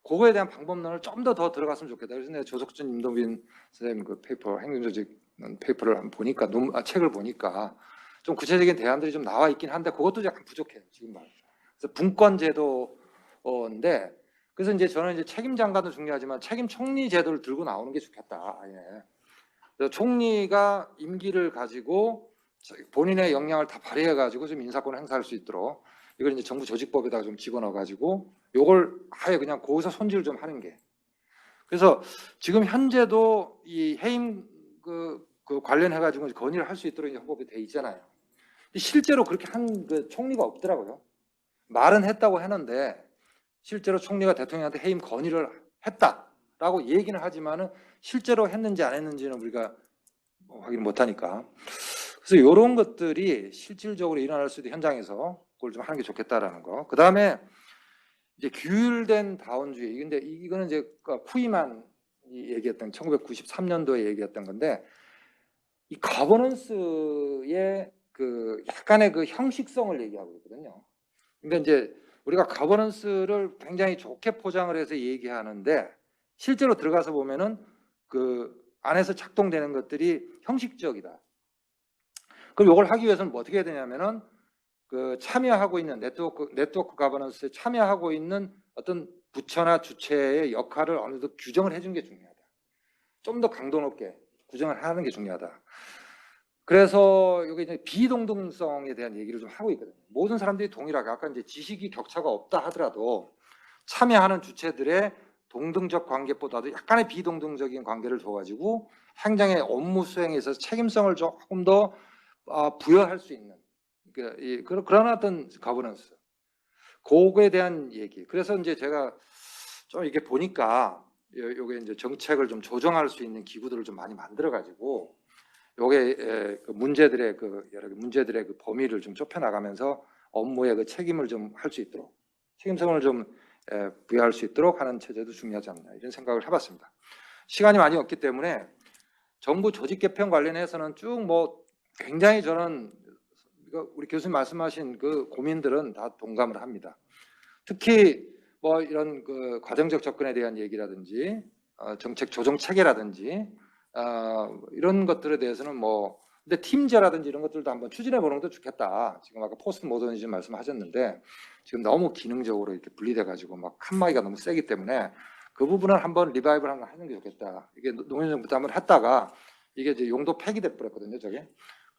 그거에 대한 방법론을 좀 더 들어갔으면 좋겠다. 그래서 내가 조석준 임동빈 선생님 그 페이퍼 행정조직 페이퍼를 한번 보니까 책을 보니까 좀 구체적인 대안들이 좀 나와 있긴 한데 그것도 약간 부족해요. 지금 말이죠. 그래서 분권 제도인데 그래서 이제 저는 이제 책임 장관도 중요하지만 책임 총리 제도를 들고 나오는 게 좋겠다. 예. 그래서 총리가 임기를 가지고 본인의 역량을 다 발휘해 가지고 좀 인사권을 행사할 수 있도록 이걸 이제 정부 조직법에다가 좀 집어넣어 가지고 요걸 아예 그냥 거기서 손질을 좀 하는 게 그래서 지금 현재도 이 해임 그 관련해 가지고 건의를 할 수 있도록 이제 헌법에 돼 있잖아요. 근데 실제로 그렇게 한 그 총리가 없더라고요. 말은 했다고 하는데 실제로 총리가 대통령한테 해임 건의를 했다라고 얘기는 하지만은 실제로 했는지 안 했는지는 우리가 확인 못 하니까. 그래서 이런 것들이 실질적으로 일어날 수도 현장에서 그걸 좀 하는 게 좋겠다라는 거. 그 다음에 이제 규율된 다원주의. 근데 이거는 이제 쿠이만이 얘기했던 1993년도에 얘기했던 건데 이 거버넌스의 그 약간의 그 형식성을 얘기하고 있거든요. 근데 이제 우리가 거버넌스를 굉장히 좋게 포장을 해서 얘기하는데 실제로 들어가서 보면은 그 안에서 작동되는 것들이 형식적이다. 그럼 이걸 하기 위해서는 뭐 어떻게 해야 되냐면은 그 참여하고 있는 네트워크 거버넌스에 참여하고 있는 어떤 부처나 주체의 역할을 어느 정도 규정을 해주는 게 중요하다. 좀 더 강도 높게 규정을 하는 게 중요하다. 그래서 여기 이제 비동등성에 대한 얘기를 좀 하고 있거든요. 모든 사람들이 동일하게 아까 이제 지식이 격차가 없다 하더라도 참여하는 주체들의 동등적 관계보다도 약간의 비동등적인 관계를 둬가지고 행정의 업무 수행에 있어서 책임성을 조금 더 부여할 수 있는 그런 어떤 거버넌스 그거에 대한 얘기. 그래서 이제 제가 좀 이렇게 보니까 요게 이제 정책을 좀 조정할 수 있는 기구들을 좀 많이 만들어가지고 요게 그 문제들의 그 여러 개 문제들의 그 범위를 좀 좁혀 나가면서 업무의 그 책임을 좀 할 수 있도록 책임성을 좀 부여할 수 있도록 하는 체제도 중요하지 않나 이런 생각을 해봤습니다. 시간이 많이 없기 때문에 정부 조직 개편 관련해서는 쭉 뭐 굉장히 저는 우리 교수님 말씀하신 그 고민들은 다 동감을 합니다. 특히 뭐 이런 그 과정적 접근에 대한 얘기라든지 정책 조정 체계라든지 이런 것들에 대해서는 뭐 근데 팀제라든지 이런 것들도 한번 추진해 보는 것도 좋겠다. 지금 아까 포스트 모더니즘 말씀하셨는데 지금 너무 기능적으로 이렇게 분리돼 가지고 막 칸막이가 너무 세기 때문에 그 부분을 한번 리바이벌 하는 게 좋겠다. 이게 노무현 정부 때 한번 했다가 이게 이제 용도 폐기돼 버렸거든요, 저게.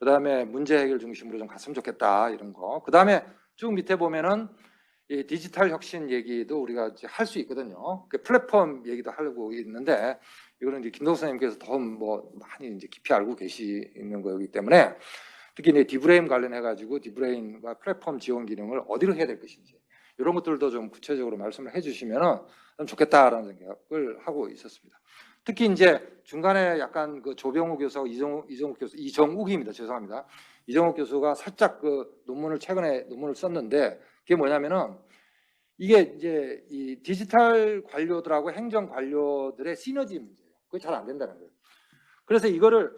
그 다음에 문제 해결 중심으로 좀 갔으면 좋겠다 이런 거. 그 다음에 쭉 밑에 보면은 이 디지털 혁신 얘기도 우리가 이제 할 수 있거든요. 그 플랫폼 얘기도 하려고 있는데 이거는 이제 김동수 선생님께서 더 뭐 많이 이제 깊이 알고 계시는 거기 때문에 특히 이제 디브레인 관련해 가지고 디브레인과 플랫폼 지원 기능을 어디로 해야 될 것인지 이런 것들도 좀 구체적으로 말씀을 해주시면은 좀 좋겠다라는 생각을 하고 있었습니다. 특히 이제 중간에 약간 그 조병우 교수하고 이정욱입니다. 죄송합니다. 이정욱 교수가 살짝 그 최근에 논문을 썼는데 그게 뭐냐면은 이게 이제 이 디지털 관료들하고 행정 관료들의 시너지 문제예요. 그게 잘 안 된다는 거예요. 그래서 이거를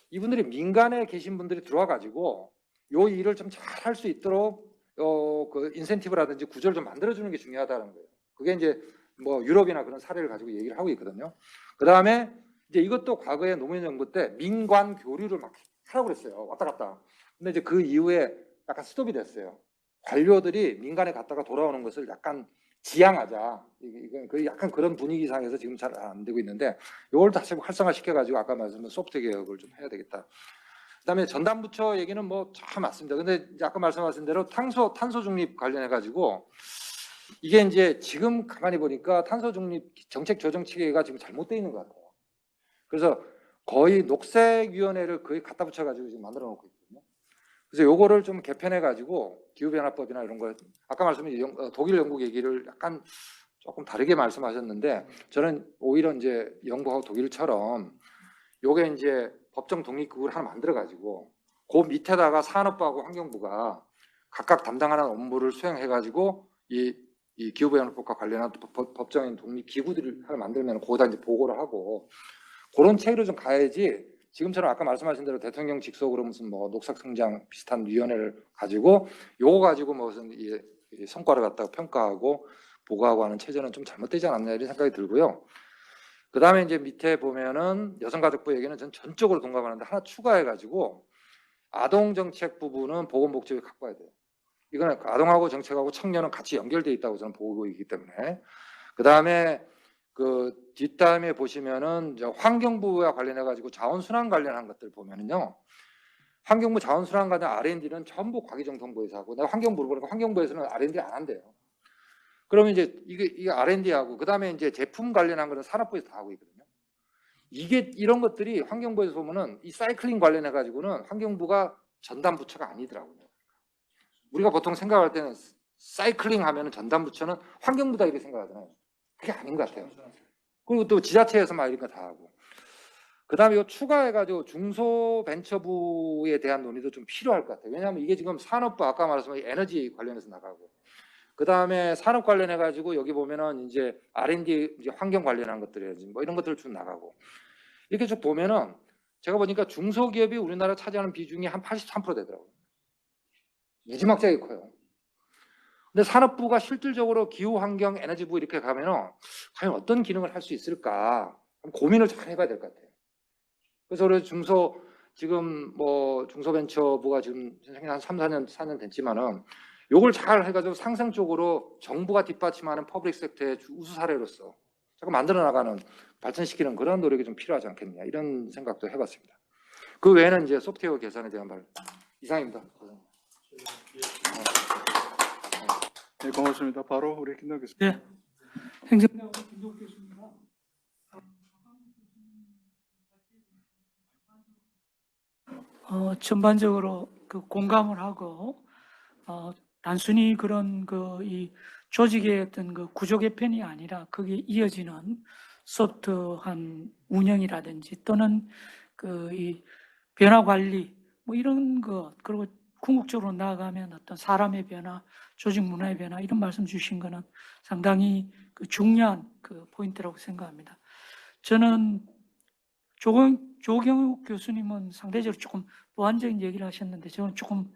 이분들이 민간에 계신 분들이 들어와 가지고 요 일을 좀 잘 할 수 있도록 그 인센티브라든지 구조를 좀 만들어주는 게 중요하다는 거예요. 그게 이제 뭐 유럽이나 그런 사례를 가지고 얘기를 하고 있거든요. 그 다음에 이제 이것도 과거에 노무현 정부 때 민관 교류를 막 하라고 그랬어요. 왔다 갔다. 근데 이제 그 이후에 약간 스톱이 됐어요. 관료들이 민간에 갔다가 돌아오는 것을 약간 지양하자. 이건 그 약간 그런 분위기상에서 지금 잘 안 되고 있는데 이걸 다시 활성화 시켜가지고 아까 말씀드린 소프트 개혁을 좀 해야 되겠다. 그다음에 전담부처 얘기는 뭐 참 맞습니다. 근데 아까 말씀하신 대로 탄소 중립 관련해 가지고 이게 이제 지금 가만히 보니까 탄소 중립 정책 조정 체계가 지금 잘못되어 있는 것 같아요. 그래서 거의 녹색위원회를 거의 갖다 붙여가지고 지금 만들어 놓고 있거든요. 그래서 요거를 좀 개편해가지고 기후변화법이나 이런 거, 아까 말씀드린 독일, 영국 얘기를 약간 조금 다르게 말씀하셨는데, 저는 오히려 이제 영국하고 독일처럼 요게 이제 법정 독립국을 하나 만들어가지고 그 밑에다가 산업부하고 환경부가 각각 담당하는 업무를 수행해가지고 이 기후변화법과 관련한 법정인 독립 기구들을 하나 만들면 거기다 이제 보고를 하고 그런 체계로 좀 가야지. 지금처럼 아까 말씀하신 대로 대통령 직속으로 무슨 뭐 녹색성장 비슷한 위원회를 가지고 요거 가지고 무슨 이 성과를 갖다가 평가하고 보고하고 하는 체제는 좀 잘못되지 않았나 이런 생각이 들고요. 그 다음에 이제 밑에 보면은 여성가족부 얘기는 전 전적으로 동감하는데 하나 추가해가지고 아동정책 부분은 보건복지부에 갖고 와야 돼요. 이거는 아동하고 정책하고 청년은 같이 연결되어 있다고 저는 보고 있기 때문에. 그 다음에 그 뒷다음에 보시면은 환경부와 관련해가지고 자원순환 관련한 것들 보면은요. 환경부 자원순환 관련 R&D는 전부 과기정통부에서 하고, 내가 환경부를 보니까 환경부에서는 R&D 안 한대요. 그러면 이제 이게 R&D 하고, 그 다음에 이제 제품 관련한 거는 산업부에서 다 하고 있거든요. 이게 이런 것들이 환경부에서 보면은 이 사이클링 관련해 가지고는 환경부가 전담 부처가 아니더라고요. 우리가 보통 생각할 때는 사이클링 하면은 전담 부처는 환경부다 이렇게 생각하잖아요. 그게 아닌 것 같아요. 그리고 또 지자체에서 막 이런 거 다 하고. 그 다음에 이거 추가해가지고 중소벤처부에 대한 논의도 좀 필요할 것 같아요. 왜냐하면 이게 지금 산업부 아까 말씀한 에너지 관련해서 나가고, 그 다음에 산업 관련해가지고 여기 보면은 이제 R&D 이제 환경 관련한 것들이라든지 뭐 이런 것들 좀 나가고, 이렇게 쭉 보면은 제가 보니까 중소기업이 우리나라 차지하는 비중이 한 83% 되더라고요. 무지막지하게 커요. 근데 산업부가 실질적으로 기후환경 에너지부 이렇게 가면은 과연 어떤 기능을 할 수 있을까 고민을 잘 해봐야 될 것 같아요. 그래서 우리 지금 뭐 중소벤처부가 지금 한 3, 4년 됐지만은 요걸 잘 해가지고 상생적으로 정부가 뒷받침하는 퍼블릭 섹터의 우수 사례로서 자꾸 만들어 나가는, 발전시키는 그런 노력이 좀 필요하지 않겠냐 이런 생각도 해봤습니다. 그 외에는 이제 소프트웨어 개선에 대한 말 이상입니다. 네, 고맙습니다. 바로 우리 김동 교수님. 네, 행정장관 김동 교수입니다. 전반적으로 그 공감을 하고 단순히 그런 이 조직의 어떤 그 구조 개편이 아니라 거기에 이어지는 소프트한 운영이라든지 또는 이 변화 관리 뭐 이런 것, 그리고 궁극적으로 나아가면 어떤 사람의 변화, 조직 문화의 변화 이런 말씀 주신 거는 상당히 그 중요한 그 포인트라고 생각합니다. 저는 조경욱 교수님은 상대적으로 조금 보완적인 얘기를 하셨는데 저는 조금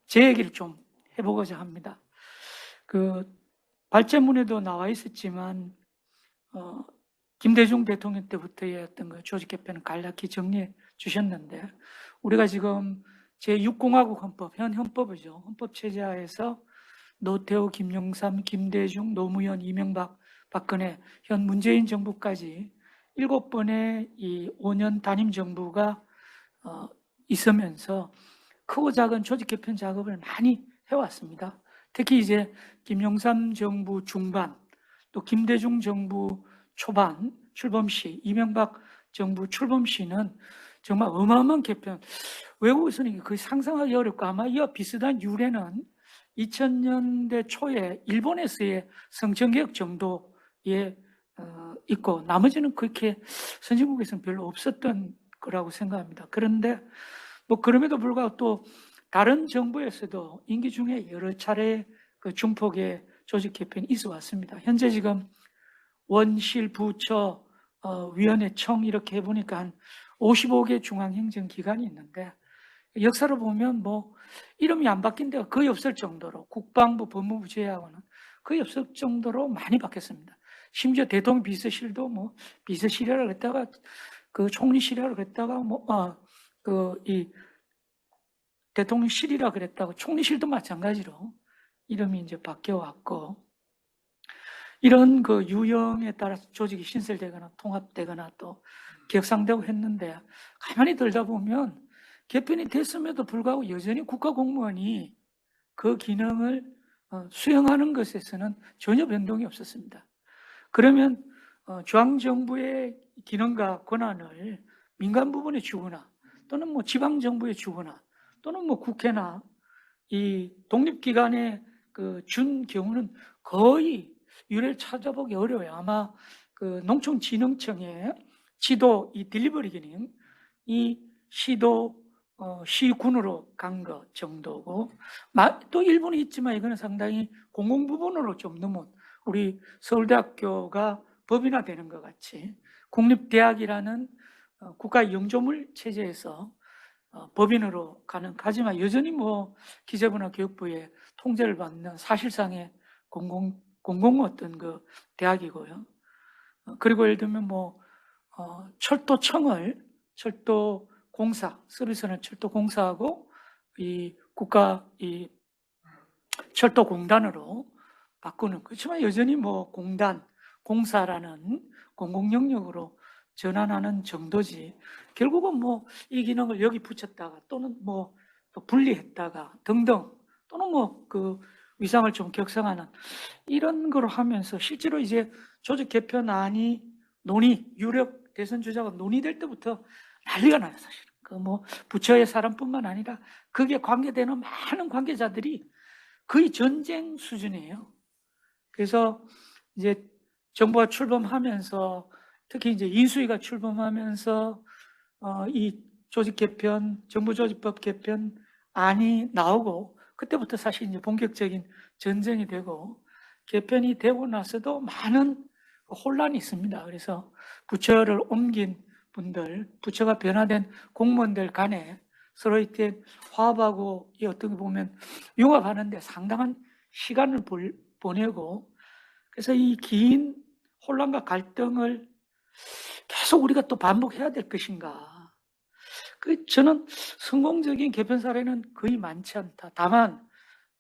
제 얘기를 좀 해보고자 합니다. 그 발제문에도 나와 있었지만 김대중 대통령 때부터의 어떤 그 조직 개편을 간략히 정리해 주셨는데, 우리가 지금 제6공화국 헌법, 현 헌법이죠. 헌법 체제하에서 노태우, 김영삼, 김대중, 노무현, 이명박, 박근혜, 현 문재인 정부까지 7번의 이 5년 단임 정부가 있으면서 크고 작은 조직 개편 작업을 많이 해왔습니다. 특히 이제 김영삼 정부 중반, 또 김대중 정부 초반 출범 시, 이명박 정부 출범 시는 정말 어마어마한 개편, 외국에서는 거의 상상하기 어렵고 아마 이와 비슷한 유래는 2000년대 초에 일본에서의 성전개혁 정도에 있고 나머지는 그렇게 선진국에서는 별로 없었던 거라고 생각합니다. 그런데 뭐 그럼에도 불구하고 또 다른 정부에서도 임기 중에 여러 차례 그 중폭의 조직 개편이 있어 왔습니다. 현재 지금 원실, 부처, 위원회, 청 이렇게 해보니까 한 55개 중앙행정기관이 있는데 역사를 보면 뭐 이름이 안 바뀐 데가 거의 없을 정도로, 국방부, 법무부 제외하고는 거의 없을 정도로 많이 바뀌었습니다. 심지어 대통령 비서실도 뭐 비서실이라고 했다가 그 총리실이라고 했다가 이 대통령실이라 그랬다고 총리실도 마찬가지로 이름이 이제 바뀌어 왔고, 이런 그 유형에 따라서 조직이 신설되거나 통합되거나 또 격상되고 했는데, 가만히 들다 보면 개편이 됐음에도 불구하고 여전히 국가공무원이 그 기능을 수행하는 것에서는 전혀 변동이 없었습니다. 그러면 중앙정부의 기능과 권한을 민간 부분에 주거나 또는 뭐 지방정부에 주거나 또는 뭐 국회나 이 독립기관에 준 경우는 거의 유례를 찾아보기 어려워요. 아마 그 농촌진흥청의 지도 이 딜리버리 기능, 이 시도 시군으로 간 것 정도고, 또 일본이 있지만 이거는 상당히 공공부문으로 좀 넘은, 우리 서울대학교가 법인화되는 것 같이 국립대학이라는 국가 영조물 체제에서 법인으로 가지만 여전히 뭐 기재부나 교육부의 통제를 받는 사실상의 공공 어떤 그 대학이고요. 그리고 예를 들면 뭐 철도청을 철도공사, 서비스는 철도공사하고 이 국가 이 철도공단으로 바꾸는, 그렇지만 여전히 뭐 공사라는 공공 영역으로 전환하는 정도지, 결국은 뭐 이 기능을 여기 붙였다가 또는 뭐 또 분리했다가 등등, 또는 뭐 그 위상을 좀 격상하는 이런 걸 하면서 실제로 이제 조직 개편안이 유력 대선 주자가 논의될 때부터 난리가 나요, 사실은. 그 뭐 부처의 사람뿐만 아니라 그게 관계되는 많은 관계자들이 거의 전쟁 수준이에요. 그래서 이제 정부가 출범하면서, 특히 이제 인수위가 출범하면서 이 조직 개편, 정부조직법 개편안이 나오고, 그때부터 사실 이제 본격적인 전쟁이 되고, 개편이 되고 나서도 많은 혼란이 있습니다. 그래서 부처를 옮긴 분들, 부처가 변화된 공무원들 간에 서로 이렇게 화합하고, 이 어떻게 보면 융합하는데 상당한 시간을 보내고, 그래서 이 긴 혼란과 갈등을 계속 우리가 또 반복해야 될 것인가. 저는 성공적인 개편 사례는 거의 많지 않다. 다만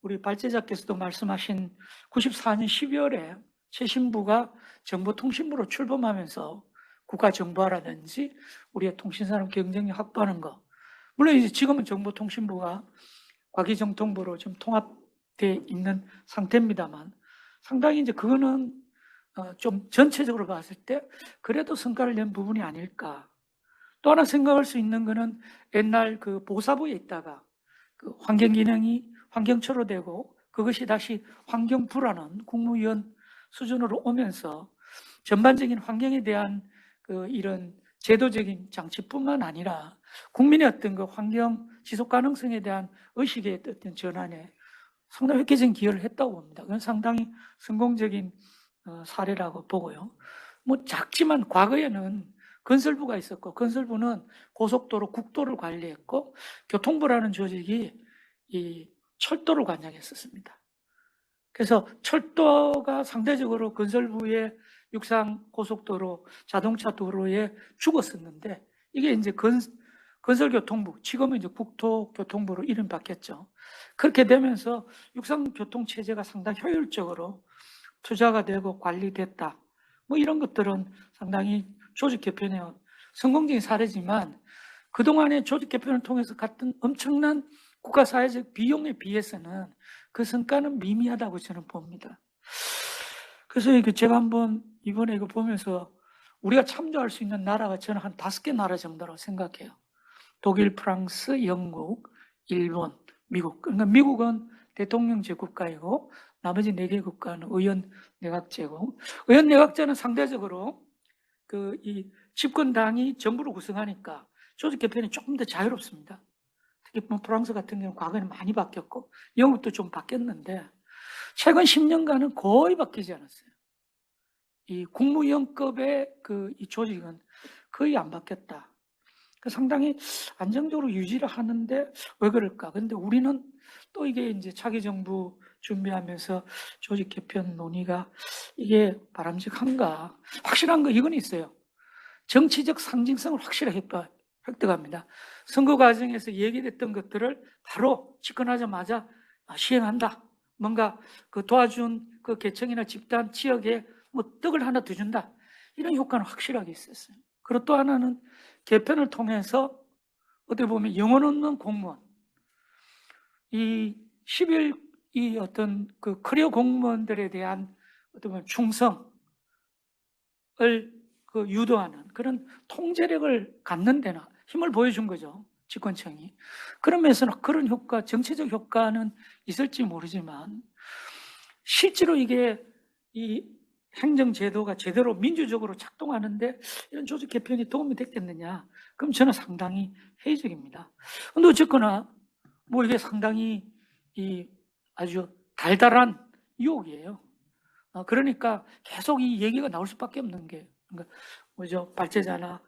우리 발제자께서도 말씀하신 94년 12월에 최신부가 정보통신부로 출범하면서 국가정보화라든지 우리의 통신산업 경쟁력 확보하는 거, 물론 이제 지금은 정보통신부가 과기정통부로 좀 통합돼 있는 상태입니다만, 상당히 이제 그거는 좀 전체적으로 봤을 때 그래도 성과를 낸 부분이 아닐까. 또 하나 생각할 수 있는 거는, 옛날 그 보사부에 있다가 그 환경기능이 환경처로 되고, 그것이 다시 환경부라는 국무위원 수준으로 오면서 전반적인 환경에 대한 이런 제도적인 장치뿐만 아니라 국민의 어떤 그 환경 지속 가능성에 대한 의식의 어떤 전환에 상당히 획기적인 기여를 했다고 봅니다. 그건 상당히 성공적인 사례라고 보고요. 뭐 작지만 과거에는 건설부가 있었고, 건설부는 고속도로, 국도를 관리했고, 교통부라는 조직이 이 철도를 관장했었습니다. 그래서 철도가 상대적으로 건설부의 육상 고속도로, 자동차 도로에 죽었었는데, 이게 이제 건설교통부, 지금은 이제 국토교통부로 이름 바뀌었죠. 그렇게 되면서 육상교통 체제가 상당히 효율적으로 투자가 되고 관리됐다. 뭐 이런 것들은 상당히 조직 개편의 성공적인 사례지만, 그동안의 조직 개편을 통해서 갔던 엄청난 국가 사회적 비용에 비해서는 그 성과는 미미하다고 저는 봅니다. 그래서 제가 한번 이번에 이거 보면서 우리가 참조할 수 있는 나라가 저는 한 5개 나라 정도라고 생각해요. 독일, 프랑스, 영국, 일본, 미국. 그러니까 미국은 대통령제 국가이고, 나머지 4개 국가는 의원 내각제고, 의원 내각제는 상대적으로 이 집권당이 정부를 구성하니까 조직 개편이 조금 더 자유롭습니다. 특히 뭐 프랑스 같은 경우는 과거에는 많이 바뀌었고, 영국도 좀 바뀌었는데, 최근 10년간은 거의 바뀌지 않았어요. 이 국무위원급의 이 조직은 거의 안 바뀌었다. 상당히 안정적으로 유지를 하는데 왜 그럴까? 근데 우리는 또 이게 이제 차기 정부 준비하면서 조직 개편 논의가 이게 바람직한가? 확실한 거 이건 있어요. 정치적 상징성을 확실하게 획득합니다. 선거 과정에서 얘기됐던 것들을 바로 집권하자마자 시행한다. 뭔가 도와준 그 계층이나 집단, 지역에 뭐 떡을 하나 더 준다. 이런 효과는 확실하게 있었어요. 그리고 또 하나는 개편을 통해서 어떻게 보면 영혼 없는 공무원, 이 10일 이 어떤 그 커리어 공무원들에 대한 어떤 충성을 그 유도하는 그런 통제력을 갖는 데는 힘을 보여준 거죠. 집권청이. 그런 면에서는 그런 효과, 정치적 효과는 있을지 모르지만 실제로 이게 이 행정제도가 제대로 민주적으로 작동하는데 이런 조직 개편이 도움이 됐겠느냐? 그럼 저는 상당히 회의적입니다. 근데 어쨌거나 뭐 이게 상당히 이 아주 달달한 유혹이에요. 그러니까 계속 이 얘기가 나올 수밖에 없는 게 그러니까 뭐죠? 발제자나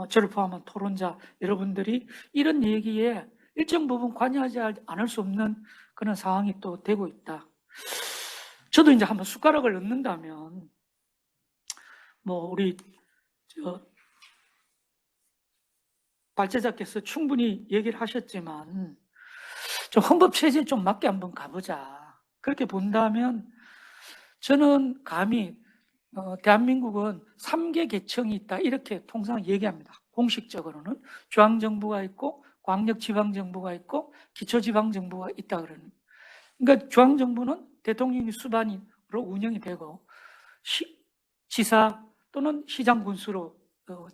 저를 포함한 토론자 여러분들이 이런 얘기에 일정 부분 관여하지 않을 수 없는 그런 상황이 또 되고 있다. 저도 이제 한번 숟가락을 넣는다면 뭐 우리 발제자께서 충분히 얘기를 하셨지만 좀 헌법 체제에 좀 맞게 한번 가보자. 그렇게 본다면 저는 감히 대한민국은 3개 계층이 있다 이렇게 통상 얘기합니다. 공식적으로는 중앙정부가 있고 광역지방정부가 있고 기초지방정부가 있다 그러는. 그러니까 중앙정부는 대통령이 수반으로 운영이 되고 지사 또는 시장 군수로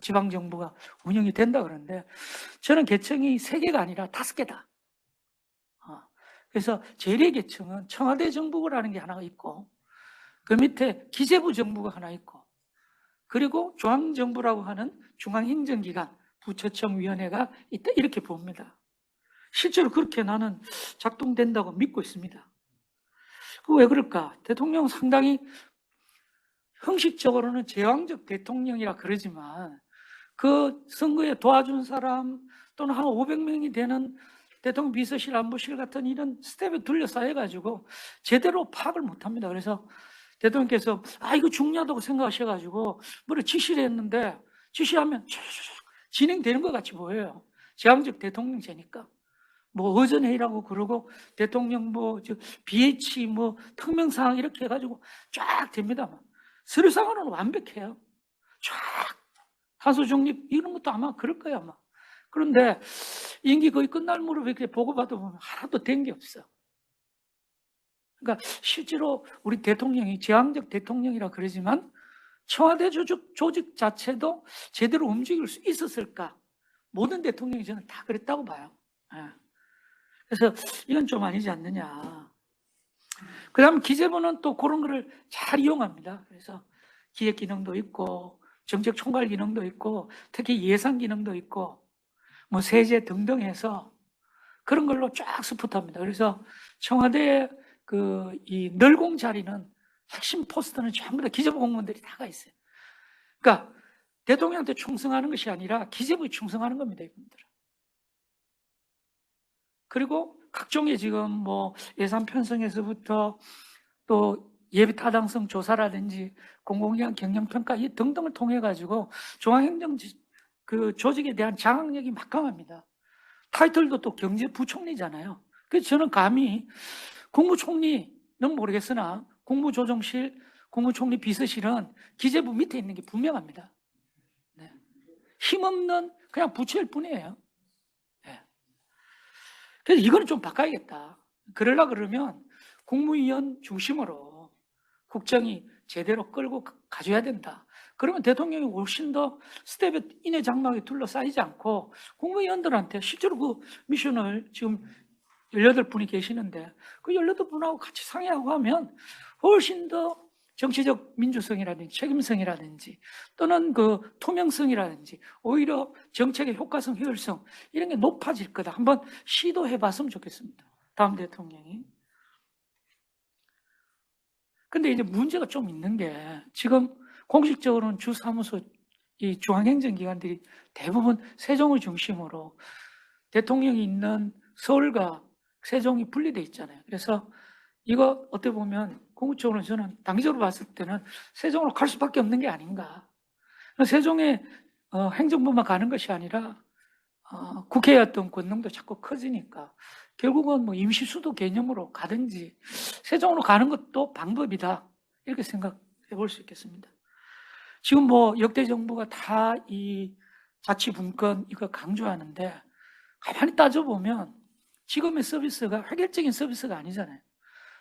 지방정부가 운영이 된다 그러는데 저는 계층이 3개가 아니라 5개다. 그래서 제1의 계층은 청와대 정부라는 게 하나 있고 그 밑에 기재부 정부가 하나 있고 그리고 중앙정부라고 하는 중앙행정기관 부처청위원회가 있다 이렇게 봅니다. 실제로 그렇게 나는 작동된다고 믿고 있습니다. 왜 그럴까? 대통령 상당히 형식적으로는 제왕적 대통령이라 그러지만 그 선거에 도와준 사람 또는 한 500명이 되는 대통령 비서실, 안보실 같은 이런 스텝에 둘러싸여가지고 제대로 파악을 못합니다. 그래서 대통령께서 이거 중요하다고 생각하셔가지고 뭐를 지시를 했는데 지시하면 진행되는 것 같이 보여요. 제왕적 대통령제니까. 뭐 의전회의라고 그러고 대통령 뭐 BH 뭐 특명사항 이렇게 해가지고 쫙 됩니다만 서류상으로는 완벽해요. 쫙 탄소 중립 이런 것도 아마 그럴 거예요 아마. 그런데 임기 거의 끝날 무렵에 이렇게 보고받아 보면 하나도 된 게 없어. 그러니까 실제로 우리 대통령이 제왕적 대통령이라 그러지만 청와대 조직 자체도 제대로 움직일 수 있었을까? 모든 대통령이 저는 다 그랬다고 봐요. 그래서 이건 좀 아니지 않느냐. 그 다음 기재부는 또 그런 거를 잘 이용합니다. 그래서 기획 기능도 있고 정책 총괄 기능도 있고 특히 예산 기능도 있고 뭐 세제 등등 해서 그런 걸로 쫙 스포트합니다. 그래서 청와대 이 널공 자리는 핵심 포스트는 전부 다 기재부 공무원들이 다 가 있어요. 그러니까 대통령한테 충성하는 것이 아니라 기재부에 충성하는 겁니다, 이분들은. 그리고 각종의 지금 뭐 예산 편성에서부터 또 예비 타당성 조사라든지 공공기관 경영평가 이 등등을 통해 가지고 중앙행정 조직에 대한 장악력이 막강합니다. 타이틀도 또 경제부총리잖아요. 그래서 저는 감히 국무총리는 모르겠으나 국무조정실, 국무총리 비서실은 기재부 밑에 있는 게 분명합니다. 네. 힘없는 그냥 부처일 뿐이에요. 네. 그래서 이거는 좀 바꿔야겠다. 그러려고 그러면 국무위원 중심으로 국정이 제대로 끌고 가줘야 된다. 그러면 대통령이 훨씬 더 스텝에 인해 장막에 둘러싸이지 않고 국무위원들한테 실제로 그 미션을 지금 18분이 계시는데 그 18분하고 같이 상의하고 하면 훨씬 더 정치적 민주성이라든지 책임성이라든지 또는 그 투명성이라든지 오히려 정책의 효과성, 효율성 이런 게 높아질 거다. 한번 시도해 봤으면 좋겠습니다. 다음 대통령이. 근데 이제 문제가 좀 있는 게 지금 공식적으로는 주사무소 이 중앙행정기관들이 대부분 세종을 중심으로 대통령이 있는 서울과 세종이 분리돼 있잖아요. 그래서 이거 어떻게 보면 궁극적으로 저는 단기적으로 봤을 때는 세종으로 갈 수밖에 없는 게 아닌가. 세종에 행정부만 가는 것이 아니라 국회의 어떤 권능도 자꾸 커지니까 결국은 뭐 임시수도 개념으로 가든지 세종으로 가는 것도 방법이다. 이렇게 생각해 볼 수 있겠습니다. 지금 뭐 역대 정부가 다 이 자치분권 이거 강조하는데 가만히 따져보면 지금의 서비스가 획일적인 서비스가 아니잖아요.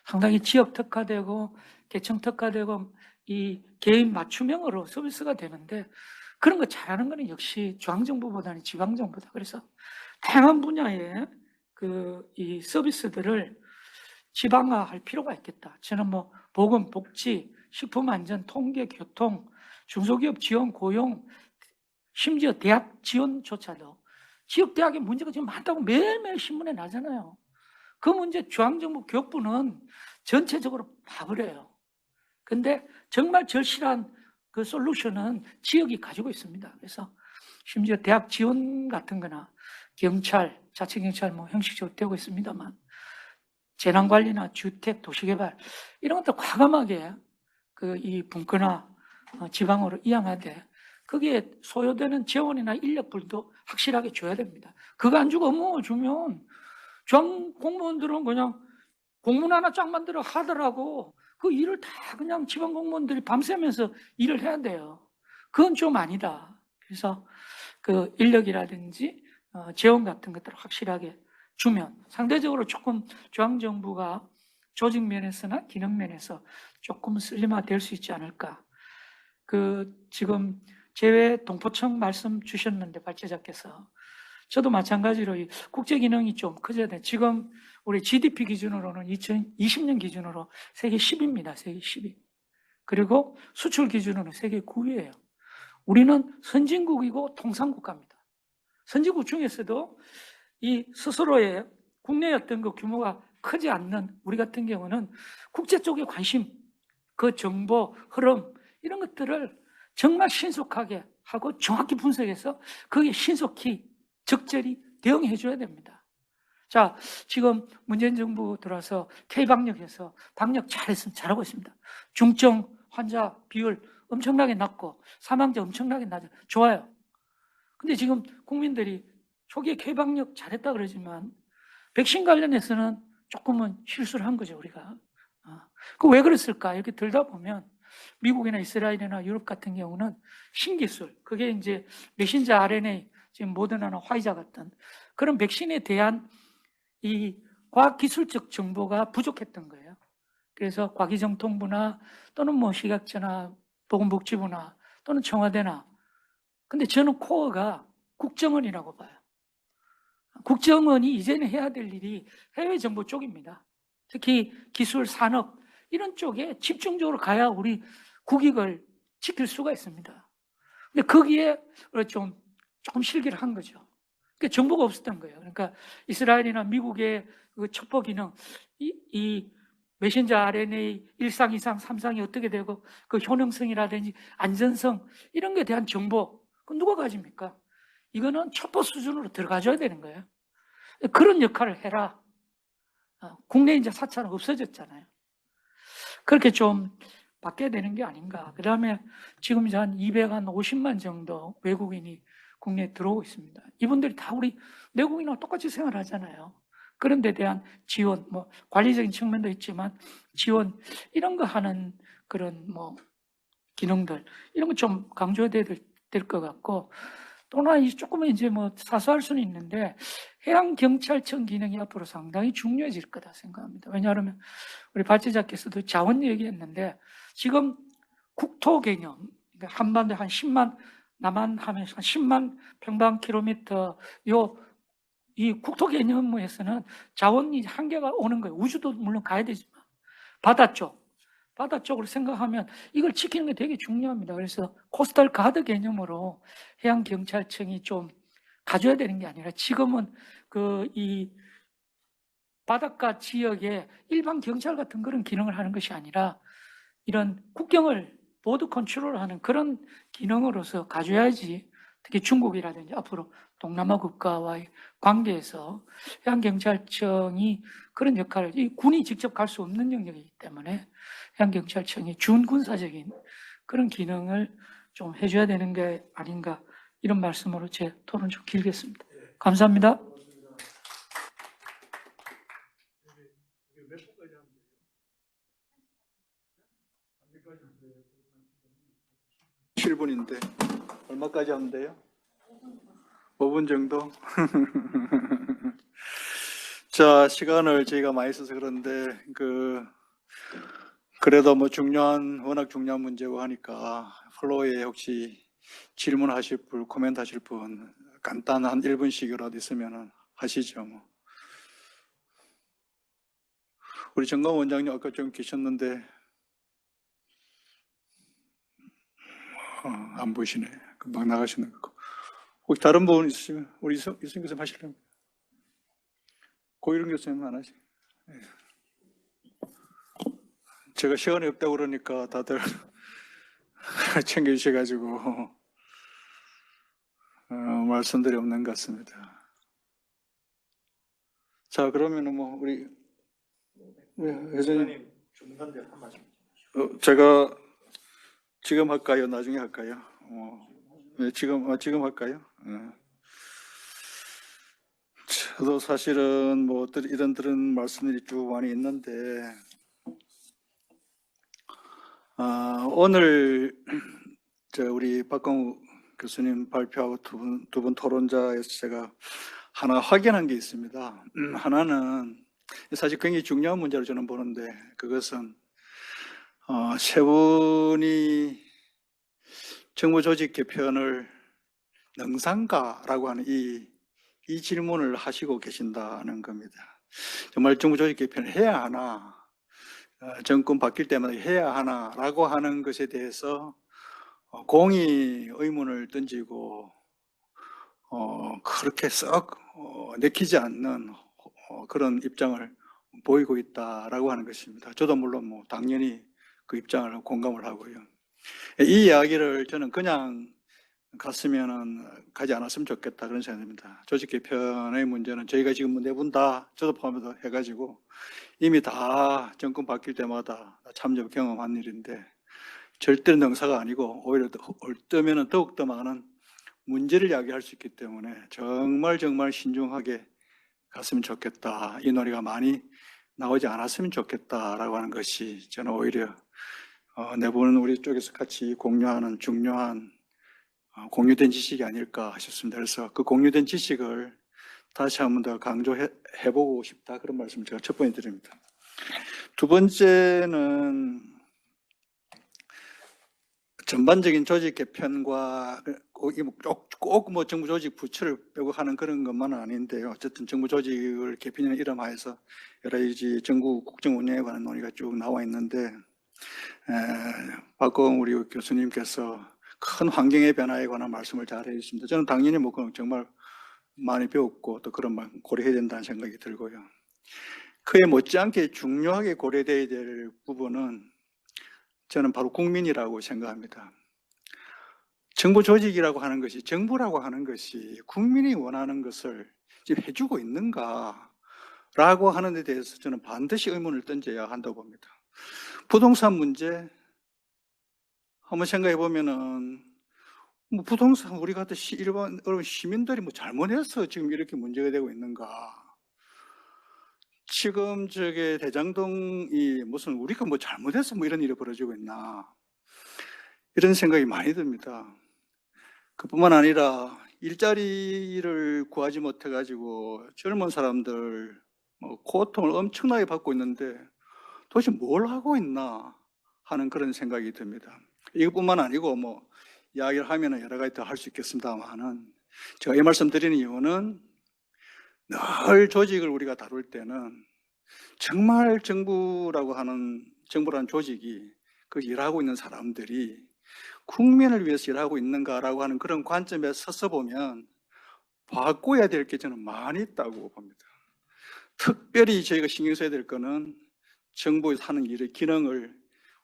상당히 지역 특화되고 계층 특화되고 이 개인 맞춤형으로 서비스가 되는데 그런 거 잘하는 거는 역시 중앙정부보다는 지방정부다. 그래서 다양한 분야의 이 서비스들을 지방화할 필요가 있겠다. 저는 뭐 보건, 복지, 식품안전, 통계, 교통, 중소기업 지원, 고용, 심지어 대학 지원조차도 지역 대학의 문제가 지금 많다고 매일매일 신문에 나잖아요. 그 문제 중앙정부 교육부는 전체적으로 봐버려요. 근데 정말 절실한 그 솔루션은 지역이 가지고 있습니다. 그래서 심지어 대학 지원 같은 거나 경찰, 자치경찰 뭐 형식적으로 되고 있습니다만 재난관리나 주택, 도시개발 이런 것들 과감하게 이 분권화 지방으로 이양하되 거기에 소요되는 재원이나 인력들도 확실하게 줘야 됩니다. 그거 안 주고 업무를 주면 중 공무원들은 그냥 공문 하나 쫙 만들어 하더라고 그 일을 다 그냥 지방 공무원들이 밤새면서 일을 해야 돼요. 그건 좀 아니다. 그래서 그 인력이라든지 재원 같은 것들을 확실하게 주면 상대적으로 조금 중앙정부가 조직 면에서나 기능 면에서 조금 슬림화 될 수 있지 않을까. 지금 제외 동포청 말씀 주셨는데 발제자께서 저도 마찬가지로 이 국제 기능이 좀 커져야 돼. 지금 우리 GDP 기준으로는 2020년 기준으로 세계 10위입니다. 세계 10위. 그리고 수출 기준으로는 세계 9위예요. 우리는 선진국이고 통상국가입니다. 선진국 중에서도 이 스스로의 국내 어떤 그 규모가 크지 않는 우리 같은 경우는 국제 쪽에 관심, 그 정보, 흐름 이런 것들을 정말 신속하게 하고 정확히 분석해서 거기에 신속히 적절히 대응해 줘야 됩니다. 자, 지금 문재인 정부 들어서 K방역에서 방역 잘했으면 잘하고 있습니다. 중증 환자 비율 엄청나게 낮고 사망자 엄청나게 낮아 좋아요. 근데 지금 국민들이 초기에 K방역 잘했다 그러지만 백신 관련해서는 조금은 실수를 한 거죠, 우리가. 그 왜 그랬을까? 이렇게 들다 보면 미국이나 이스라엘이나 유럽 같은 경우는 신기술, 그게 이제 메신저 RNA, 지금 모더나나 화이자 같은 그런 백신에 대한 이 과학기술적 정보가 부족했던 거예요. 그래서 과기정통부나 또는 뭐 식약처나 보건복지부나 또는 청와대나 근데 저는 코어가 국정원이라고 봐요. 국정원이 이제는 해야 될 일이 해외 정보 쪽입니다. 특히 기술, 산업 이런 쪽에 집중적으로 가야 우리 국익을 지킬 수가 있습니다. 근데 거기에 조금 실기를 한 거죠. 그러니까 정보가 없었던 거예요. 그러니까 이스라엘이나 미국의 그 첩보 기능, 이 메신저 RNA 1상, 2상, 3상이 어떻게 되고 그 효능성이라든지 안전성 이런 것에 대한 정보 그건 누가 가집니까? 이거는 첩보 수준으로 들어가줘야 되는 거예요. 그런 역할을 해라. 국내 이제 4차는 없어졌잖아요. 그렇게 좀 바뀌어야 되는 게 아닌가. 그 다음에 지금 이제 한 250만 정도 외국인이 국내에 들어오고 있습니다. 이분들이 다 우리 내국인하고 똑같이 생활하잖아요. 그런 데 대한 지원, 뭐 관리적인 측면도 있지만 지원 이런 거 하는 그런 뭐 기능들 이런 거 좀 강조해야 될 것 같고 또는 조금은 이제 뭐 사소할 수는 있는데 해양경찰청 기능이 앞으로 상당히 중요해질 거다 생각합니다. 왜냐하면 우리 발제자께서도 자원 얘기했는데 지금 국토 개념, 그러니까 한반도에 한 10만 남한 하면서 한 10만 평방킬로미터 이 국토 개념에서는 자원이 한계가 오는 거예요. 우주도 물론 가야 되지만 바다 쪽으로 생각하면 이걸 지키는 게 되게 중요합니다. 그래서 코스탈 가드 개념으로 해양경찰청이 좀 가져야 되는 게 아니라 지금은 이 바닷가 지역에 일반 경찰 같은 그런 기능을 하는 것이 아니라 이런 국경을 보드 컨트롤하는 그런 기능으로서 가져야지 특히 중국이라든지 앞으로 동남아 국가와의 관계에서 해양경찰청이 그런 역할을 이 군이 직접 갈 수 없는 영역이기 때문에 해양경찰청이 준군사적인 그런 기능을 좀 해줘야 되는 게 아닌가 이런 말씀으로 제 토론 좀 길겠습니다. 감사합니다. 칠 7분인데 얼마까지 하면 돼요? 5분 정도? 자, 시간을 저희가 많이 써서 그런데 그래도 뭐 워낙 중요한 문제고 하니까 플로어에 혹시 질문하실 분, 코멘트 하실 분 간단한 1분씩이라도 있으면 하시죠. 뭐. 우리 정강 원장님 아까 좀 계셨는데 안 보이시네. 금방 나가시는 거. 혹시 다른 분 있으시면 우리 이승 교수님 하실래요? 고일은 교수님 안 하시? 네. 제가 시간이 없다고 그러니까 다들 챙겨주셔가지고 말씀들이 없는 것 같습니다. 자, 그러면은 뭐 우리 회장님 중간대 한 말씀. 제가 지금 할까요? 나중에 할까요? 네, 지금 할까요? 저도 사실은 뭐 이런 들은 말씀들이 쭉 많이 있는데 오늘 우리 박광우 교수님 발표하고 두 분 토론자에서 제가 하나 확인한 게 있습니다. 하나는 사실 굉장히 중요한 문제로 저는 보는데 그것은 세 분이 정부 조직 개편을 능상가라고 하는 이 질문을 하시고 계신다는 겁니다. 정말 정부 조직 개편을 해야 하나, 정권 바뀔 때마다 해야 하나라고 하는 것에 대해서 공히 의문을 던지고 그렇게 썩 내키지 않는 그런 입장을 보이고 있다라고 하는 것입니다. 저도 물론 뭐 당연히 그 입장을 공감을 하고요. 이 이야기를 저는 그냥 가지 않았으면 좋겠다 그런 생각입니다. 조직 개편의 문제는 저희가 지금 네 분 다 저도 포함해서 해가지고 이미 다 정권 바뀔 때마다 참여 경험한 일인데 절대 능사가 아니고 오히려 얼뜨면은 더욱더 많은 문제를 야기할 수 있기 때문에 정말 신중하게 갔으면 좋겠다. 이 논의가 많이 나오지 않았으면 좋겠다라고 하는 것이 저는 오히려 네 분은 우리 쪽에서 같이 공유하는 중요한 공유된 지식이 아닐까 싶습니다. 그래서 그 공유된 지식을 다시 한 번 더 강조해보고 싶다. 그런 말씀을 제가 첫 번째 드립니다. 두 번째는 전반적인 조직 개편과 꼭 뭐 정부 조직 부처를 빼고 하는 그런 것만은 아닌데요. 어쨌든 정부 조직을 개편이라는 이름 하에서 여러 가지 정부 국정 운영에 관한 논의가 쭉 나와 있는데 박광우 우리 교수님께서 큰 환경의 변화에 관한 말씀을 잘 해주셨습니다. 저는 당연히 뭐 정말 많이 배웠고 또 그런 말 고려해야 된다는 생각이 들고요. 그에 못지않게 중요하게 고려돼야 될 부분은 저는 바로 국민이라고 생각합니다. 정부 조직이라고 하는 것이, 정부라고 하는 것이 국민이 원하는 것을 지금 해주고 있는가라고 하는 데 대해서 저는 반드시 의문을 던져야 한다고 봅니다. 부동산 문제 한번 생각해 보면은 뭐 부동산 우리 같은 일반 시민들이 뭐 잘못해서 지금 이렇게 문제가 되고 있는가? 지금 대장동이 무슨 우리가 뭐 잘못해서 뭐 이런 일이 벌어지고 있나? 이런 생각이 많이 듭니다. 그뿐만 아니라 일자리를 구하지 못해 가지고 젊은 사람들 고통을 엄청나게 받고 있는데 도대체 뭘 하고 있나 하는 그런 생각이 듭니다. 이것뿐만 아니고 뭐 이야기를 하면 여러 가지 더 할 수 있겠습니다만은 제가 이 말씀 드리는 이유는 늘 조직을 우리가 다룰 때는 정말 정부라는 조직이 그 일하고 있는 사람들이 국민을 위해서 일하고 있는가라고 하는 그런 관점에 서서 보면 바꿔야 될 게 저는 많이 있다고 봅니다. 특별히 저희가 신경 써야 될 거는 정부에서 하는 일의 기능을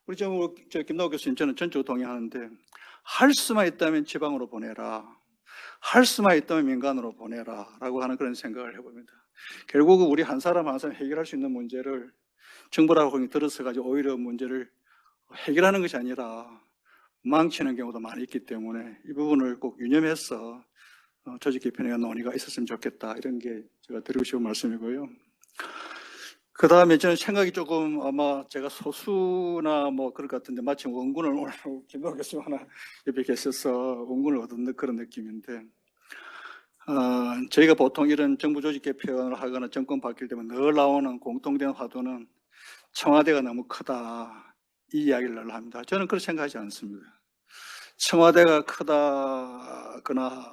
우리 김나옥 교수님 저는 전적으로 동의하는데 할 수만 있다면 지방으로 보내라. 할 수만 있다면 민간으로 보내라 라고 하는 그런 생각을 해봅니다. 결국은 우리 한 사람 한 사람 해결할 수 있는 문제를 정부라고 들어서 가지고 오히려 문제를 해결하는 것이 아니라 망치는 경우도 많이 있기 때문에 이 부분을 꼭 유념해서 조직 개편에 대한 논의가 있었으면 좋겠다 이런 게 제가 드리고 싶은 말씀이고요. 그 다음에 저는 생각이 조금 아마 제가 소수나 뭐 그럴 것 같은데 마침 원군을 오늘 김동욱 교수님 하나 옆에 계셔서 원군을 얻은 그런 느낌인데 저희가 보통 이런 정부 조직 개편을 하거나 정권 바뀔 때면 늘 나오는 공통된 화두는 청와대가 너무 크다 이 이야기를 늘 합니다. 저는 그렇게 생각하지 않습니다. 청와대가 크다거나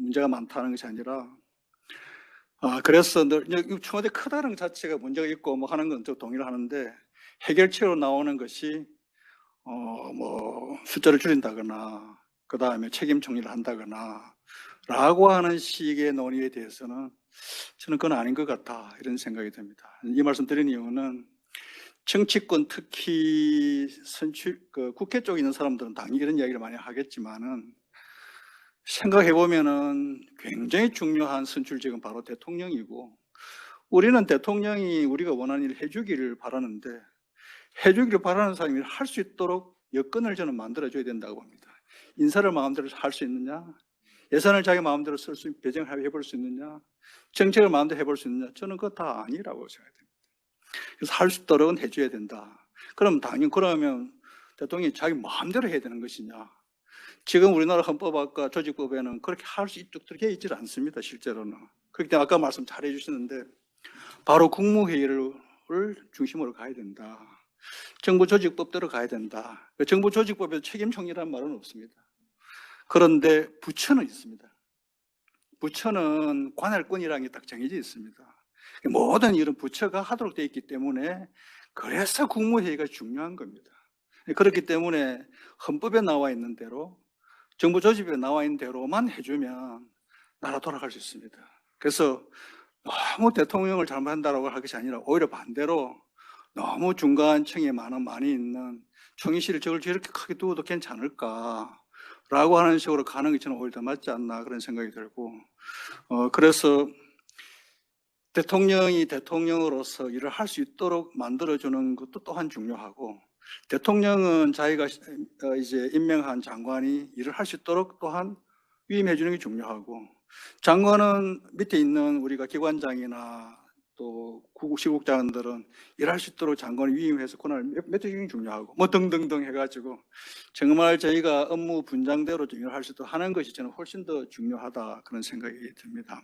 문제가 많다는 것이 아니라 그래서 늘 청와대 크다는 것 자체가 문제가 있고 뭐 하는 건 저 동의를 하는데 해결책으로 나오는 것이 뭐 숫자를 줄인다거나 그 다음에 책임 총리를 한다거나 라고 하는 식의 논의에 대해서는 저는 그건 아닌 것 같다 이런 생각이 듭니다. 이 말씀 드린 이유는 정치권 특히 국회 쪽에 있는 사람들은 당연히 이런 이야기를 많이 하겠지만은 생각해 보면은 굉장히 중요한 선출직은 바로 대통령이고 우리는 대통령이 우리가 원하는 일을 해주기를 바라는데 해주기를 바라는 사람이 할 수 있도록 여건을 저는 만들어줘야 된다고 봅니다. 인사를 마음대로 할 수 있느냐, 예산을 자기 마음대로 배정해볼 수 있느냐, 정책을 마음대로 해볼 수 있느냐, 저는 그거 다 아니라고 생각합니다. 그래서 할 수 있도록은 해줘야 된다. 그럼 당연히 그러면 대통령이 자기 마음대로 해야 되는 것이냐? 지금 우리나라 헌법학과 조직법에는 그렇게 할 수 있도록 되어 있지 않습니다. 실제로는. 그렇기 때문에 아까 말씀 잘 해주시는데 바로 국무회의를 중심으로 가야 된다. 정부 조직법대로 가야 된다. 정부 조직법에서 책임 총리라는 말은 없습니다. 그런데 부처는 있습니다. 부처는 관할권이라는 게 딱 정해져 있습니다. 모든 일은 부처가 하도록 되어 있기 때문에 그래서 국무회의가 중요한 겁니다. 그렇기 때문에 헌법에 나와 있는 대로 정부 조직에 나와 있는 대로만 해주면 나라 돌아갈 수 있습니다. 그래서 너무 대통령을 잘못한다고 할 것이 아니라 오히려 반대로 너무 중간층에 많이 있는 총리실을 저렇게 크게 두어도 괜찮을까라고 하는 식으로 가는 게 저는 오히려 더 맞지 않나 그런 생각이 들고 그래서 대통령이 대통령으로서 일을 할 수 있도록 만들어주는 것도 또한 중요하고 대통령은 자기가 이제 임명한 장관이 일을 할 수 있도록 또한 위임해 주는 게 중요하고 장관은 밑에 있는 우리가 기관장이나 또 시국장관들은 일할 수 있도록 장관이 위임해서 권한을 맺어주는 게 중요하고 뭐 등등등 해가지고 정말 저희가 업무 분장대로 좀 일을 할 수 있도록 하는 것이 저는 훨씬 더 중요하다 그런 생각이 듭니다.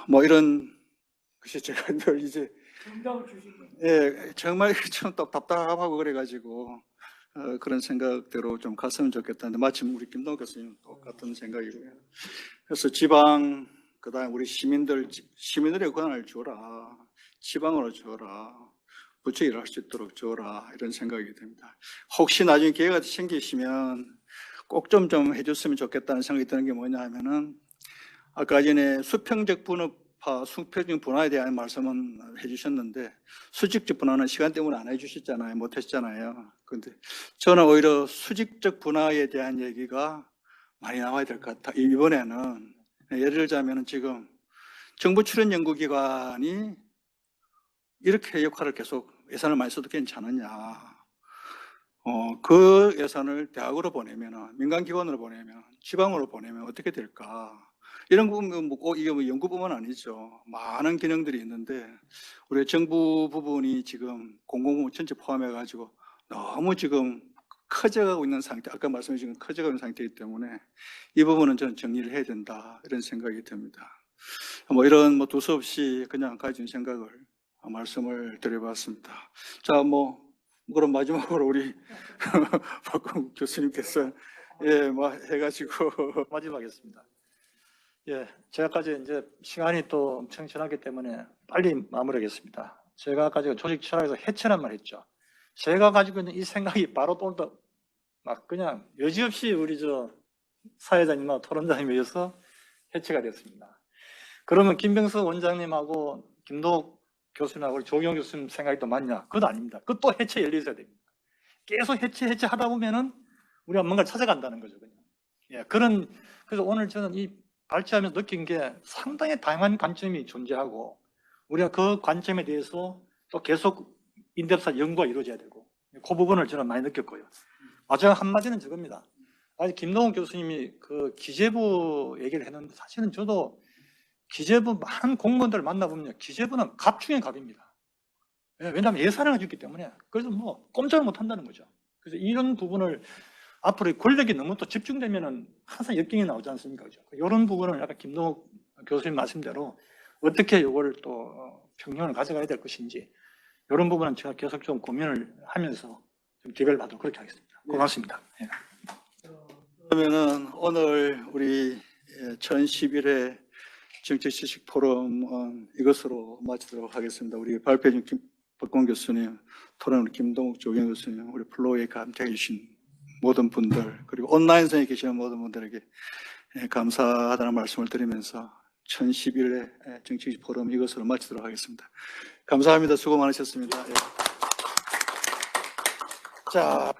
뭐 이런 것이 제가 늘 이제 정답을 주시고 예, 정말 좀 답답하고 그래가지고 그런 생각대로 좀 갔으면 좋겠다는데 마침 우리 김동욱 교수님 똑같은 생각이고요. 그래서 지방 그다음에 우리 시민들의 권한을 줘라, 지방으로 줘라, 부처 일할 수 있도록 줘라 이런 생각이 듭니다. 혹시 나중에 기회가 생기시면 꼭 좀 해줬으면 좋겠다는 생각이 드는 게 뭐냐 하면은 아까 전에 수평적 분업화, 수평적 분화에 대한 말씀은 해주셨는데 수직적 분화는 시간 때문에 안 해주셨잖아요. 못 하셨잖아요. 그런데 저는 오히려 수직적 분화에 대한 얘기가 많이 나와야 될 것 같아요. 이번에는 예를 들자면 지금 정부 출연 연구기관이 이렇게 역할을 계속 예산을 많이 써도 괜찮으냐. 그 예산을 대학으로 보내면, 민간기관으로 보내면, 지방으로 보내면 어떻게 될까. 이런 부분, 이게 뭐 연구뿐만 아니죠. 많은 기능들이 있는데, 우리 정부 부분이 지금 공공부문 전체 포함해가지고 너무 지금 커져가고 있는 상태, 아까 말씀해 주신 커져가고 있는 상태이기 때문에 이 부분은 저는 정리를 해야 된다, 이런 생각이 듭니다. 뭐 이런 두서없이 그냥 가진 생각을 말씀을 드려봤습니다. 자, 그럼 마지막으로 우리 박광욱 교수님께서 해가지고 마지막이었습니다. 예, 제가까지 이제 시간이 또 엄청 지나기 때문에 빨리 마무리하겠습니다. 제가 아까 조직 철학에서 해체란 말 했죠. 제가 가지고 있는 이 생각이 바로 또 막 그냥 여지없이 우리 사회자님과 토론자님에 의해서 해체가 됐습니다. 그러면 김병석 원장님하고 김동욱 교수님하고 조경 교수님 생각이 또 맞냐? 그것도 아닙니다. 그것도 해체 열려 있어야 됩니다. 계속 해체하다 보면은 우리가 뭔가 찾아간다는 거죠. 그냥. 예, 그래서 오늘 저는 이 발췌하면서 느낀 게 상당히 다양한 관점이 존재하고 우리가 그 관점에 대해서 또 계속 인덱스 연구가 이루어져야 되고 그 부분을 저는 많이 느꼈고요. 마지막 한마디는 저겁니다. 아직 김동욱 교수님이 그 기재부 얘기를 했는데 사실은 저도 기재부 많은 공무원들을 만나보면 기재부는 갑 중에 갑입니다. 왜냐하면 예산을 주기 때문에 그래서 꼼짝을 못 한다는 거죠. 그래서 이런 부분을 앞으로 권력이 너무 또 집중되면은 항상 역경이 나오지 않습니까? 그죠? 이런 부분을 약간 김동욱 교수님 말씀대로 어떻게 이걸 또 평론을 가져가야 될 것인지 이런 부분은 제가 계속 좀 고민을 하면서 좀 기회를 받도록 그렇게 하겠습니다. 고맙습니다. 예. 그러면은 오늘 우리 1011회 정치지식 포럼은 이것으로 마치도록 하겠습니다. 우리 발표해준 박권 교수님, 토론을 김동욱 조경 교수님, 우리 플로우에 함께해 주신 모든 분들, 그리고 온라인상에 계시는 모든 분들에게 감사하다는 말씀을 드리면서 1011회 정치지식 포럼 이것으로 마치도록 하겠습니다. 감사합니다. 수고 많으셨습니다. 예. 자.